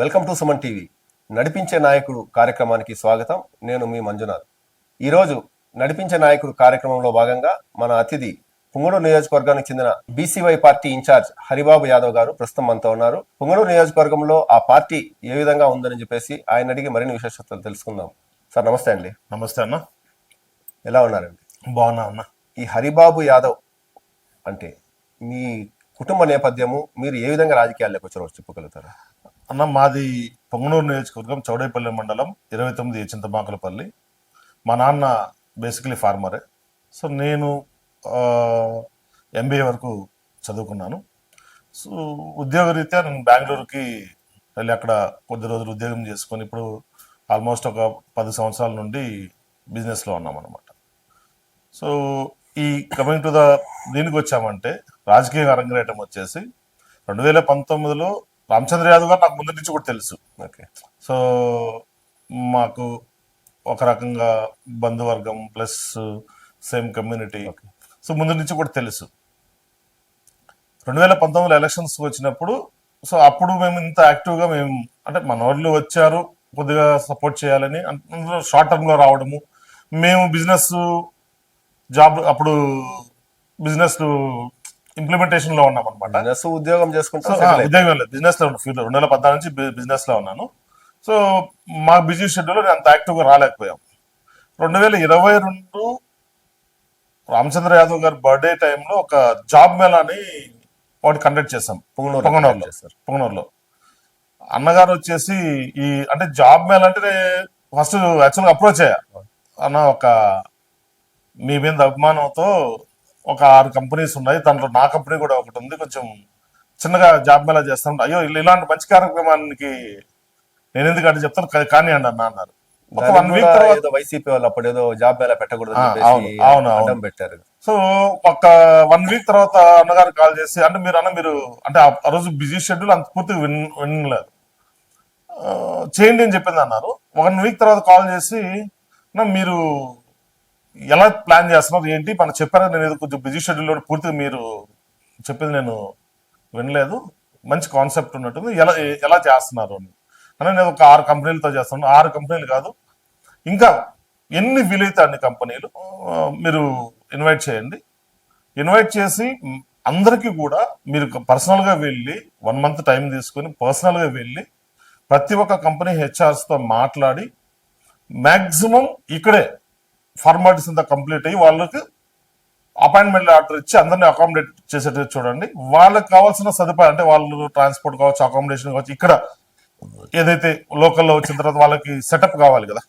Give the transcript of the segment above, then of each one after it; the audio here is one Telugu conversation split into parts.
Welcome to Suman TV. నడిపించే నాయకుడు కార్యక్రమానికి స్వాగతం. నేను మీ మంజునాథ్. ఈరోజు నడిపించే నాయకుడు కార్యక్రమంలో భాగంగా మన అతిథి పుంగనూరు నియోజకవర్గానికి చెందిన బీసీవై పార్టీ ఇన్ఛార్జ్ హరిబాబు యాదవ్ గారు ప్రస్తుతం మనతో ఉన్నారు. పుంగనూరు నియోజకవర్గంలో ఆ పార్టీ ఏ విధంగా ఉందని చెప్పేసి ఆయన అడిగి మరిన్ని విశేషతలు తెలుసుకుందాం. సార్ నమస్తే అండి. నమస్తే అన్న. ఎలా ఉన్నారండి? బాగున్నా అన్న. ఈ హరిబాబు యాదవ్ అంటే మీ కుటుంబ నేపథ్యము, మీరు ఏ విధంగా రాజకీయాల్లోకి వచ్చారో చెప్పగలుగుతారా? అన్న, మాది పొంగనూరు నియోజకవర్గం చౌడేపల్లి మండలం 29 చింతమాకులపల్లి. మా నాన్న బేసికలీ ఫార్మరే. సో నేను ఎంబీఏ వరకు చదువుకున్నాను. సో ఉద్యోగరీత్యా నేను బెంగళూరుకి వెళ్ళి అక్కడ కొద్ది రోజులు ఉద్యోగం చేసుకొని ఇప్పుడు ఆల్మోస్ట్ ఒక 10 సంవత్సరాల నుండి బిజినెస్లో ఉన్నాం అనమాట. సో ఈ కమింగ్ టు దీనికి వచ్చామంటే రాజకీయ అరంగేటం వచ్చేసి 2019లో రామచంద్ర యాదవ్ గారు నాకు ముందు నుంచి కూడా తెలుసు. ఓకే. సో మాకు ఒక రకంగా బంధువర్గం ప్లస్ సేమ్ కమ్యూనిటీ. సో ముందు నుంచి కూడా తెలుసు. 2019లో ఎలక్షన్స్ వచ్చినప్పుడు సో అప్పుడు మేము ఇంత యాక్టివ్గా మేము అంటే మన వాళ్ళు వచ్చారు కొద్దిగా సపోర్ట్ చేయాలని అందులో షార్ట్ టర్మ్లో రావడము. మేము బిజినెస్ జాబ్ అప్పుడు బిజినెస్ ఇంప్లిమెంటేషన్ లో ఉన్నాం అనమాట. ఉద్యోగం చేసుకుంటా ఉద్యోగం లేదు, బిజినెస్ లో 2014 నుంచి బిజినెస్ లో ఉన్నాను. సో మా బిజీ షెడ్యూల్ నేను అంత యాక్టివ్ గా రాలేకపోయాం. 2022 రామచంద్ర యాదవ్ గారి బర్త్డే టైంలో ఒక జాబ్ మేళాని ఒకటి కండక్ట్ చేసాం పుంగనూరులో. అన్నగారు వచ్చేసి ఈ అంటే జాబ్ మేళ అంటే ఫస్ట్ యాక్చువల్గా అప్రోచ్ అయ్యా. అన్న, ఒక మీ మీద అభిమానంతో ఒక 6 కంపెనీస్ ఉన్నాయి, దాంట్లో నా కంపెనీ కూడా ఒకటి ఉంది, కొంచెం చిన్నగా జాబ్ మేళా చేస్తాను. అయ్యో ఇలాంటి మంచి కార్యక్రమానికి నేను ఎందుకు అంటే చెప్తాను కానీ అండి అన్న అన్నారు. ఒక 1 వీక్ తర్వాత వైసీపీ వాళ్ళు అప్పుడు ఏదో జాబ్ మేళా పెట్టకూడదు పెట్టారు. సో ఒక 1 వీక్ తర్వాత అన్నగారు కాల్ చేసి అంటే మీరు అంటే ఆ రోజు బిజీ షెడ్యూల్ అంత పూర్తిగా వినలేదు, చేయండి అని చెప్పింది అన్నారు. 1 వీక్ తర్వాత కాల్ చేసి మీరు ఎలా ప్లాన్ చేస్తున్నారు ఏంటి మనం చెప్పారా, నేను ఏదో కొంచెం బిజీ షెడ్యూల్లో పూర్తిగా మీరు చెప్పింది నేను వినలేదు, మంచి కాన్సెప్ట్ ఉన్నట్టుంది, ఎలా చేస్తున్నారు అని. నేను ఒక 6 కంపెనీలతో చేస్తున్నాను. 6 కంపెనీలు కాదు, ఇంకా ఎన్ని వీలైతే అన్ని కంపెనీలు మీరు ఇన్వైట్ చేయండి. ఇన్వైట్ చేసి అందరికీ కూడా మీరు పర్సనల్గా వెళ్ళి 1 మంత్ టైం తీసుకొని పర్సనల్గా వెళ్ళి ప్రతి ఒక్క కంపెనీ హెచ్ఆర్స్తో మాట్లాడి మ్యాక్సిమం ఇక్కడే ఫార్మాలిటీస్ అంతా కంప్లీట్ అయ్యి వాళ్ళకి అపాయింట్మెంట్ ఆర్డర్ ఇచ్చి అందరినీ అకామిడేట్ చేసేటట్టు చూడండి. వాళ్ళకి కావాల్సిన సదుపాయం అంటే వాళ్ళు ట్రాన్స్పోర్ట్ కావచ్చు, అకామిడేషన్ కావచ్చు, ఇక్కడ ఏదైతే లోకల్లో వచ్చిన తర్వాత వాళ్ళకి సెటప్ కావాలి కదా,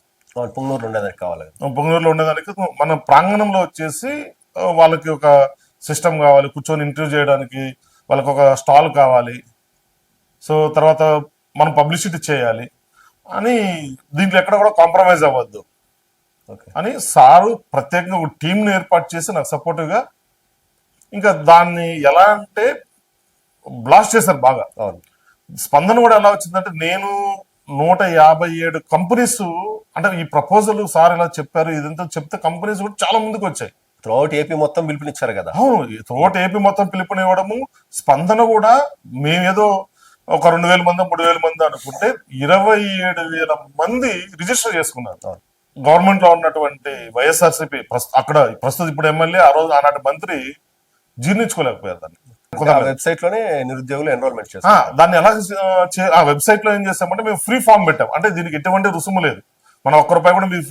పొంగనూరులో ఉండేదానికి మన ప్రాంగణంలో వచ్చేసి వాళ్ళకి ఒక సిస్టమ్ కావాలి, కూర్చొని ఇంటర్వ్యూ చేయడానికి వాళ్ళకి ఒక స్టాల్ కావాలి. సో తర్వాత మనం పబ్లిసిటీ చేయాలి అని, దీంట్లో ఎక్కడ కూడా కాంప్రమైజ్ అవ్వద్దు అని సారు ప్రత్యేకంగా ఒక టీంని ఏర్పాటు చేసి నాకు సపోర్టివ్గా ఇంకా దాన్ని ఎలా అంటే బ్లాస్ట్ చేశారు బాగా. స్పందన కూడా ఎలా వచ్చిందంటే నేను 157 కంపెనీస్ అంటే ఈ ప్రపోజల్ సార్ ఇలా చెప్పారు ఇదంతా చెప్తే కంపెనీస్ కూడా చాలా ముందుకు వచ్చాయి. త్రూఅవుట్ ఏపీ మొత్తం పిలుపునిచ్చారు కదా. అవును, త్రూఅవుట్ ఏపీ మొత్తం పిలుపునివ్వడము, స్పందన కూడా మేమేదో ఒక 2000 మంది 3000 మంది అనుకుంటే 27,000 మంది రిజిస్టర్ చేసుకున్నారు. గవర్నమెంట్ లో ఉన్నటువంటి వైఎస్ఆర్సీపీ అక్కడ ప్రస్తుతం ఇప్పుడు ఎమ్మెల్యే ఆ రోజు ఆనాటి మంత్రి జీర్ణించుకోలేకపోయారు దాన్ని. వెబ్సైట్ లోనే నిరుద్యోగులు ఎన్రోల్మెంట్ చేస్తారు. దాన్ని ఎలా ఆ వెబ్సైట్ లో ఏం చేస్తామంటే మేము ఫ్రీ ఫామ్ పెట్టాం. అంటే దీనికి ఎటువంటి రుసుము లేదు, మనం ₹1 కూడా మీకు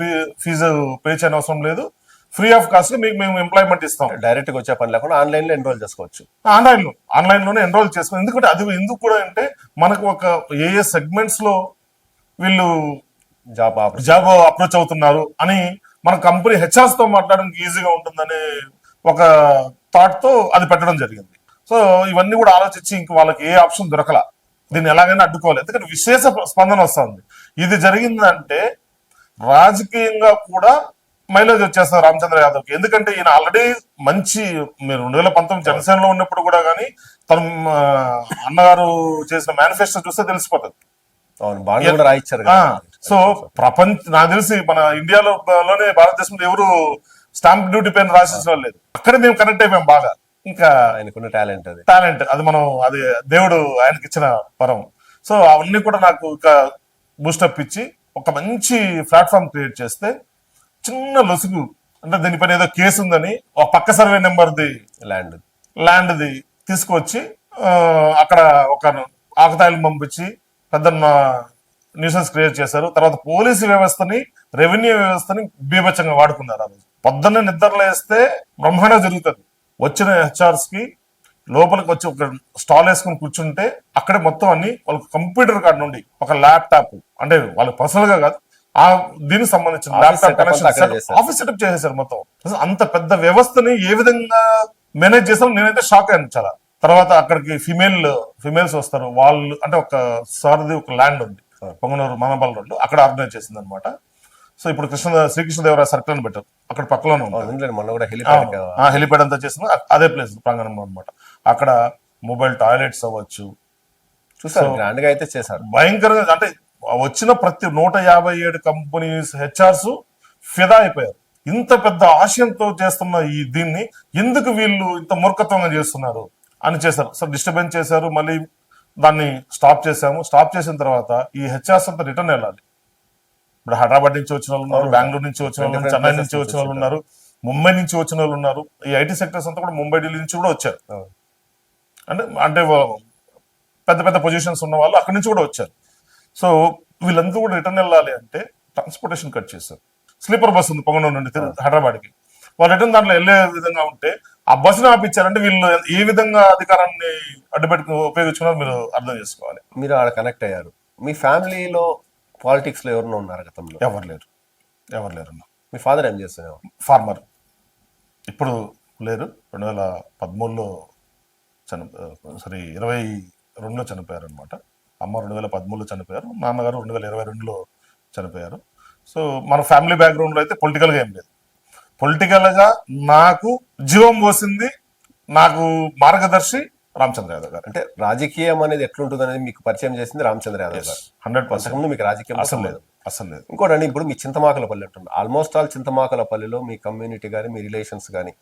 ఫీజు పే చేయని అవసరం లేదు, ఫ్రీ ఆఫ్ కాస్ట్ మీకు మేము ఎంప్లాయ్మెంట్ ఇస్తాం. డైరెక్ట్ గా వచ్చే పని లేకుండా ఆన్లైన్ లో ఎన్రోల్ చేసుకోవచ్చు. ఆన్లైన్ లోనే ఎన్రోల్ చేసుకోవచ్చు. ఎందుకంటే అది ఎందుకు కూడా అంటే మనకు ఒక ఏ సెగ్మెంట్స్ లో వీళ్ళు జాబ్ అప్రోచ్ అవుతున్నారు అని మన కంపెనీ హెచ్ఆర్స్ తో మాట్లాడడానికి ఈజీగా ఉంటుందనే ఒక థాట్ తో అది పెట్టడం జరిగింది. సో ఇవన్నీ కూడా ఆలోచించి ఇంక వాళ్ళకి ఏ ఆప్షన్ దొరకలా, దీన్ని ఎలాగైనా అడ్డుకోవాలి. ఎందుకంటే విశేష స్పందన వస్తుంది. ఇది జరిగిందంటే రాజకీయంగా కూడా మైలేజ్ వచ్చేస్తారు రామచంద్ర యాదవ్కి. ఎందుకంటే ఈయన ఆల్రెడీ మంచి, మీరు 2019 జనసేనలో ఉన్నప్పుడు కూడా కానీ తను అన్నగారు చేసిన మేనిఫెస్టో చూస్తే తెలిసిపోతుంది. సో నాకు తెలిసి మన ఇండియాలోనే భారతదేశంలో ఎవరు స్టాంప్ డ్యూటీ పైన రాసిన లేదు. అక్కడే మేము కనెక్ట్ అయిపోయాం బాగా. ఇంకా ఆయనకున్న టాలెంట్ అది మనం అది దేవుడు ఆయనకి ఇచ్చిన వరం. సో అవన్నీ కూడా నాకు ఒక బూస్టప్ ఇచ్చి ఒక మంచి ప్లాట్ఫామ్ క్రియేట్ చేస్తే చిన్న లొసుగు అంటే దీనిపైన ఏదో కేసు ఉందని ఒక పక్క సర్వే నెంబర్ది ల్యాండ్ది తీసుకొచ్చి అక్కడ ఒక ఆకతాయిలు పంపించి పెద్ద న్యూసెన్స్ క్రియేట్ చేశారు. తర్వాత పోలీసు వ్యవస్థని, రెవెన్యూ వ్యవస్థని బీభత్సంగా వాడుకున్నారు. ఆ రోజు పొద్దున్నే నిద్రలో వేస్తే బ్రహ్మాండంగా జరుగుతుంది. వచ్చిన హెచ్ఆర్స్ కి లోపలికి వచ్చి ఒక స్టాల్ వేసుకుని కూర్చుంటే అక్కడే మొత్తం అన్ని వాళ్ళకి కంప్యూటర్ కార్డు నుండి ఒక ల్యాప్టాప్ అంటే వాళ్ళకి పర్సనల్ గా కాదు ఆ దీనికి సంబంధించిన ల్యాప్టాప్ కనెక్షన్ ఆఫీస్ సెటప్ చేసేసారు మొత్తం. అసలు అంత పెద్ద వ్యవస్థని ఏ విధంగా మేనేజ్ చేసాం నేనైతే షాక్ అయ్యాను చాలా. తర్వాత అక్కడికి ఫిమేల్స్ వస్తారు. వాళ్ళు అంటే ఒక సార్ది ఒక ల్యాండ్ ఉంది పొంగనూరు మనబల్ రోడ్డు, అక్కడ ఆర్గనైజ్ చేసింది అనమాట. సో ఇప్పుడు శ్రీకృష్ణదేవరాయ సర్కిల్ అని పెట్టారు, అక్కడ పక్కలోనే హెలిప్యాడ్ అంతా చేసింది అదే ప్లేస్ ప్రాంగణం అనమాట. అక్కడ మొబైల్ టాయిలెట్స్ అవ్వచ్చు చూసారు, గ్రాండ్ గా అయితే చేశారు. భయంకరంగా అంటే వచ్చిన ప్రతి 157 కంపెనీస్ హెచ్ఆర్స్ ఫిదా అయిపోయారు. ఇంత పెద్ద ఆశయంతో చేస్తున్న ఈ దీన్ని ఎందుకు వీళ్ళు ఇంత మూర్ఖత్వంగా చేస్తున్నారు అని చేశారు. సో డిస్టర్బెన్స్ చేశారు, మళ్ళీ దాన్ని స్టాప్ చేశాము. స్టాప్ చేసిన తర్వాత ఈ హెచ్ఆర్స్ అంతా రిటర్న్ వెళ్ళాలి. ఇప్పుడు హైదరాబాద్ నుంచి వచ్చిన వాళ్ళు ఉన్నారు, బెంగళూరు నుంచి వచ్చిన వాళ్ళు, చెన్నై నుంచి వచ్చిన వాళ్ళు ఉన్నారు, ముంబై నుంచి వచ్చిన వాళ్ళు ఉన్నారు. ఈ ఐటీ సెక్టర్స్ అంతా కూడా ముంబై, ఢిల్లీ నుంచి కూడా వచ్చారు. అంటే పెద్ద పెద్ద పొజిషన్స్ ఉన్న వాళ్ళు అక్కడి నుంచి కూడా వచ్చారు. సో వీళ్ళందరూ కూడా రిటర్న్ వెళ్ళాలి అంటే ట్రాన్స్పోర్టేషన్ కట్ చేశారు. స్లీపర్ బస్ ఉంది పొంగనూరు నుండి హైదరాబాద్కి. వాళ్ళు రిటర్న్ దాంట్లో వెళ్ళే విధంగా ఉంటే ఆ బస్సును ఆపించారంటే వీళ్ళు ఏ విధంగా అధికారాన్ని అడ్డుపెట్టుకు ఉపయోగించుకున్నారో మీరు అర్థం చేసుకోవాలి. మీరు ఆడ కనెక్ట్ అయ్యారు. మీ ఫ్యామిలీలో పాలిటిక్స్ లో ఎవరినో ఉన్నారు గతంలో? ఎవరు లేరు. మీ ఫాదర్ ఏం చేస్తున్నారు? ఫార్మర్. ఇప్పుడు లేరు. 2013లో 22లో చనిపోయారు అనమాట. అమ్మ 2013లో చనిపోయారు, నాన్నగారు 2022లో చనిపోయారు. సో మన ఫ్యామిలీ బ్యాక్గ్రౌండ్ లో అయితే పొలిటికల్ గా ఏం లేదు. పొలిటికల్ గా నాకు జీవం పోసింది, నాకు మార్గదర్శి రామచంద్ర యాదవ్ గారు. అంటే రాజకీయం అనేది ఎట్లుంటుంది అనేది మీకు పరిచయం చేసింది రామచంద్ర యాదవ్ గారు. 100%. ముందు మీకు రాజకీయం అసలు లేదు. ఇంకోటి ఇప్పుడు మీ చింతమాకలపల్లి అంటున్నారు. ఆల్మోస్ట్ ఆల్ చింతమాకలపల్లిలో మీ కమ్యూనిటీ కానీ మీ రిలేషన్స్ కానీ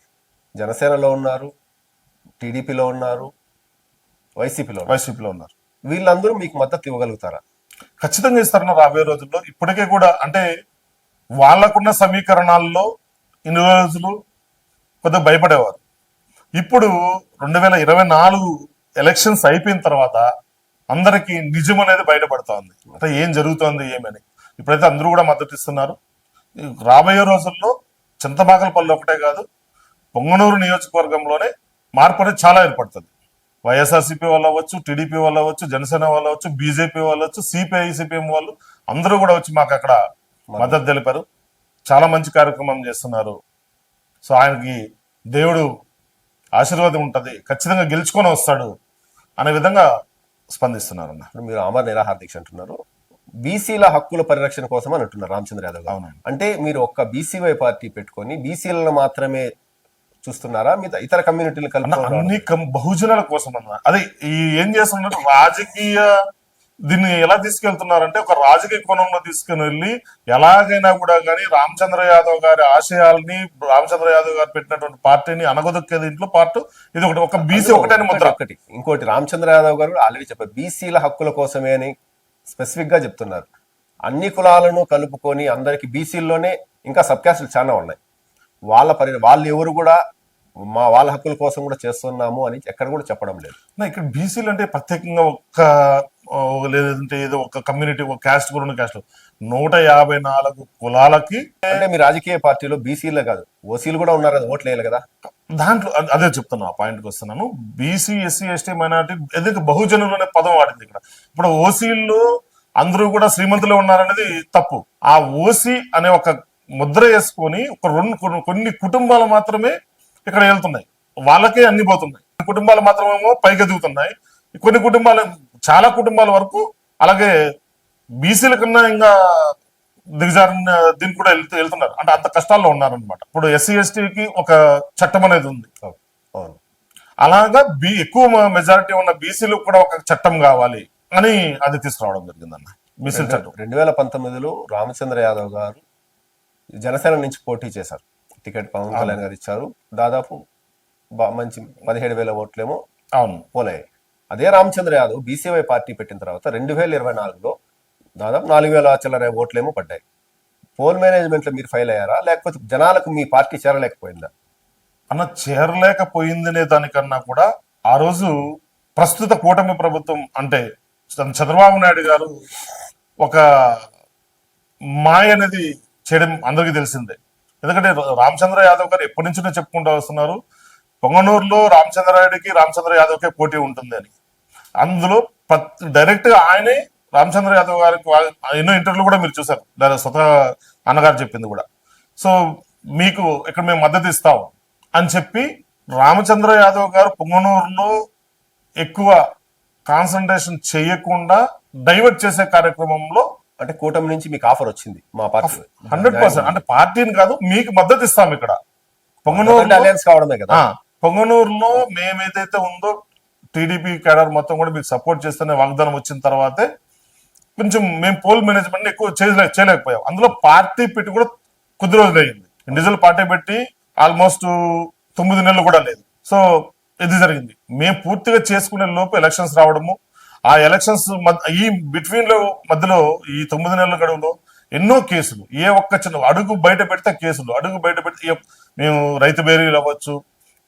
జనసేనలో ఉన్నారు, టీడీపీలో ఉన్నారు, వైసీపీలో ఉన్నారు. వీళ్ళందరూ మీకు మద్దతు ఇవ్వగలుగుతారా? ఖచ్చితంగా ఇస్తారన్న రాబోయే రోజుల్లో. ఇప్పటికే కూడా అంటే వాళ్ళకున్న సమీకరణాల్లో ఇన్ని రోజులు కొద్దిగా భయపడేవారు. ఇప్పుడు 2024 ఎలక్షన్స్ అయిపోయిన తర్వాత అందరికీ నిజం అనేది బయటపడతా ఉంది. అంటే ఏం జరుగుతోంది ఏమని ఇప్పుడైతే అందరూ కూడా మద్దతు ఇస్తున్నారు. రాబోయే రోజుల్లో చింతమాకలపల్లి ఒకటే కాదు, పొంగనూరు నియోజకవర్గంలోనే మార్పు అనేది చాలా ఏర్పడుతుంది. వైఎస్ఆర్సీపీ వాళ్ళు అవ్వచ్చు, టీడీపీ వాళ్ళు అవ్వచ్చు, జనసేన వాళ్ళు అవ్వచ్చు, బీజేపీ వాళ్ళు అవ్వచ్చు, సిపిఐ సిపిఎం వాళ్ళు అందరూ కూడా వచ్చి మాకు అక్కడ మద్దతు తెలిపారు. చాలా మంచి కార్యక్రమం చేస్తున్నారు. సో ఆయనకి దేవుడు ఆశీర్వాదం ఉంటది, ఖచ్చితంగా గెలుచుకొని వస్తాడు అనే విధంగా స్పందిస్తున్నారు. అన్న మీరు అమర నిరాహార దీక్ష అంటున్నారు, బీసీల హక్కుల పరిరక్షణ కోసం అని అంటున్నారు రామచంద్ర యాదవ్ గారు. అంటే మీరు ఒక్క బీసీవై పార్టీ పెట్టుకొని బీసీలను మాత్రమే చూస్తున్నారా, మీ ఇతర కమ్యూనిటీలు అన్ని బహుజనుల కోసం అన్న? అదే ఏం చేస్తున్నారు, రాజకీయ దీన్ని ఎలా తీసుకెళ్తున్నారంటే ఒక రాజకీయ కోణంలో తీసుకుని వెళ్ళి ఎలాగైనా కూడా కానీ రామచంద్ర యాదవ్ గారి ఆశయాల్ని, రామచంద్ర యాదవ్ గారు పెట్టినటువంటి పార్టీని అనగదొక్కే దీంట్లో పార్ట్ ఇది ఒకటి. ఒక బీసీ ఒకటే ముద్ర. ఒకటి ఇంకోటి రామచంద్ర యాదవ్ గారు ఆల్రెడీ చెప్పారు బీసీల హక్కుల కోసమే అని స్పెసిఫిక్ గా చెప్తున్నారు. అన్ని కులాలను కలుపుకొని అందరికి బీసీల్లోనే ఇంకా సబ్ క్యాస్టులు చాలా ఉన్నాయి. వాళ్ళు ఎవరు కూడా వాళ్ళ హక్కుల కోసం కూడా చేస్తున్నాము అని ఎక్కడ కూడా చెప్పడం లేదు. ఇక్కడ బీసీలు అంటే ప్రత్యేకంగా లేదంటే ఏదో ఒక కమ్యూనిటీ, ఒక క్యాస్ట్ కూడా ఉన్న క్యాస్ట్ 154 కులాలకి. అంటే మీ రాజకీయ పార్టీలో బీసీలే కాదు ఓసీలు కూడా ఉన్నారు కదా, ఓట్లు వేయాలి కదా. దాంట్లో అదే చెప్తున్నా, ఆ పాయింట్కి వస్తున్నాను. బీసీ, ఎస్సీ, ఎస్టీ, మైనారిటీ ఎందుకు బహుజనులు అనే పదం వాడింది ఇక్కడ. ఇప్పుడు ఓసీలు అందరూ కూడా శ్రీమంతులు ఉన్నారనేది తప్పు. ఆ ఓసీ అనే ఒక ముద్ర వేసుకొని ఒక కొన్ని కుటుంబాలు మాత్రమే ఇక్కడ వెళ్తున్నాయి, వాళ్ళకే అన్ని పోతున్నాయి. కుటుంబాలు మాత్రమేమో పైకి ఎదుగుతున్నాయి, కొన్ని కుటుంబాలు, చాలా కుటుంబాల వరకు అలాగే బీసీల కన్నా ఇంకా దిగజారిన దీనికి కూడా వెళ్తున్నారు. అంటే అంత కష్టాల్లో ఉన్నారనమాట. ఇప్పుడు ఎస్సీ ఎస్టీకి ఒక చట్టం అనేది ఉంది, అలాగా ఎక్కువ మెజారిటీ ఉన్న బీసీలు కూడా ఒక చట్టం కావాలి అని అది తీసుకురావడం జరిగిందన్న. బీసీల చట్టం 2019లో రామచంద్ర యాదవ్ గారు జనసేన నుంచి పోటీ చేశారు. టికెట్ పవన్ కళ్యాణ్ గారు ఇచ్చారు. దాదాపు మంచి 17,000 ఓట్లేమో పోలయ్యాయి. అదే రామచంద్ర యాదవ్ బీసీవై పార్టీ పెట్టిన తర్వాత 2024లో దాదాపు 4,000 చిల్లర ఓట్లేమో పడ్డాయి. పోల్ మేనేజ్మెంట్ లో మీరు ఫెయిల్ అయ్యారా, లేకపోతే జనాలకు మీ పార్టీ చేరలేకపోయిందా? అన్న చేరలేకపోయిందనే దానికన్నా కూడా ఆ రోజు ప్రస్తుత కూటమి ప్రభుత్వం అంటే చంద్రబాబు నాయుడు గారు ఒక మాయ అనేది చేయడం అందరికీ తెలిసిందే. ఎందుకంటే రామచంద్ర యాదవ్ గారు ఎప్పటి నుంచో చెప్పుకుంటూ వస్తున్నారు, పొంగనూరులో రామచంద్ర యాదవ్కే పోటీ ఉంటుంది అని. అందులో డైరెక్ట్ గా ఆయనే రామచంద్ర యాదవ్ గారికి ఎన్నో ఇంటర్వ్యూలు కూడా మీరు చూసారు, స్వతహా అన్నగారు చెప్పింది కూడా. సో మీకు ఇక్కడ మేము మద్దతు ఇస్తాం అని చెప్పి రామచంద్ర యాదవ్ గారు పొంగనూరులో ఎక్కువ కాన్సన్ట్రేషన్ చేయకుండా డైవర్ట్ చేసే కార్యక్రమంలో అంటే కూటమి నుంచి మీకు ఆఫర్ వచ్చింది మా పార్టీ 100%, అంటే పార్టీని కాదు మీకు మద్దతు ఇస్తాం ఇక్కడ పొంగనూరు అలయన్స్ కావడమే కదా. పొంగనూరులో మేమేదైతే ఉందో టీడీపీ క్యాడర్ మొత్తం కూడా మీకు సపోర్ట్ చేస్తేనే వాగ్దానం వచ్చిన తర్వాతే కొంచెం మేము పోల్ మేనేజ్మెంట్ ఎక్కువ చేయలేకపోయాం. అందులో పార్టీ పెట్టి కూడా కొద్ది రోజులు అయింది, ఇండివిజువల్ పార్టీ పెట్టి ఆల్మోస్ట్ 9 నెలలు కూడా లేదు. సో ఇది జరిగింది. మేము పూర్తిగా చేసుకునే లోపు ఎలక్షన్స్ రావడము, ఆ ఎలక్షన్స్ ఈ బిట్వీన్ లో మధ్యలో ఈ 9 నెలల గడువులో ఎన్నో కేసులు, ఏ ఒక్క చిన్న అడుగు బయట పెడితే కేసులు, అడుగు బయట పెడితే మేము రైతు బేరీలు అవ్వచ్చు,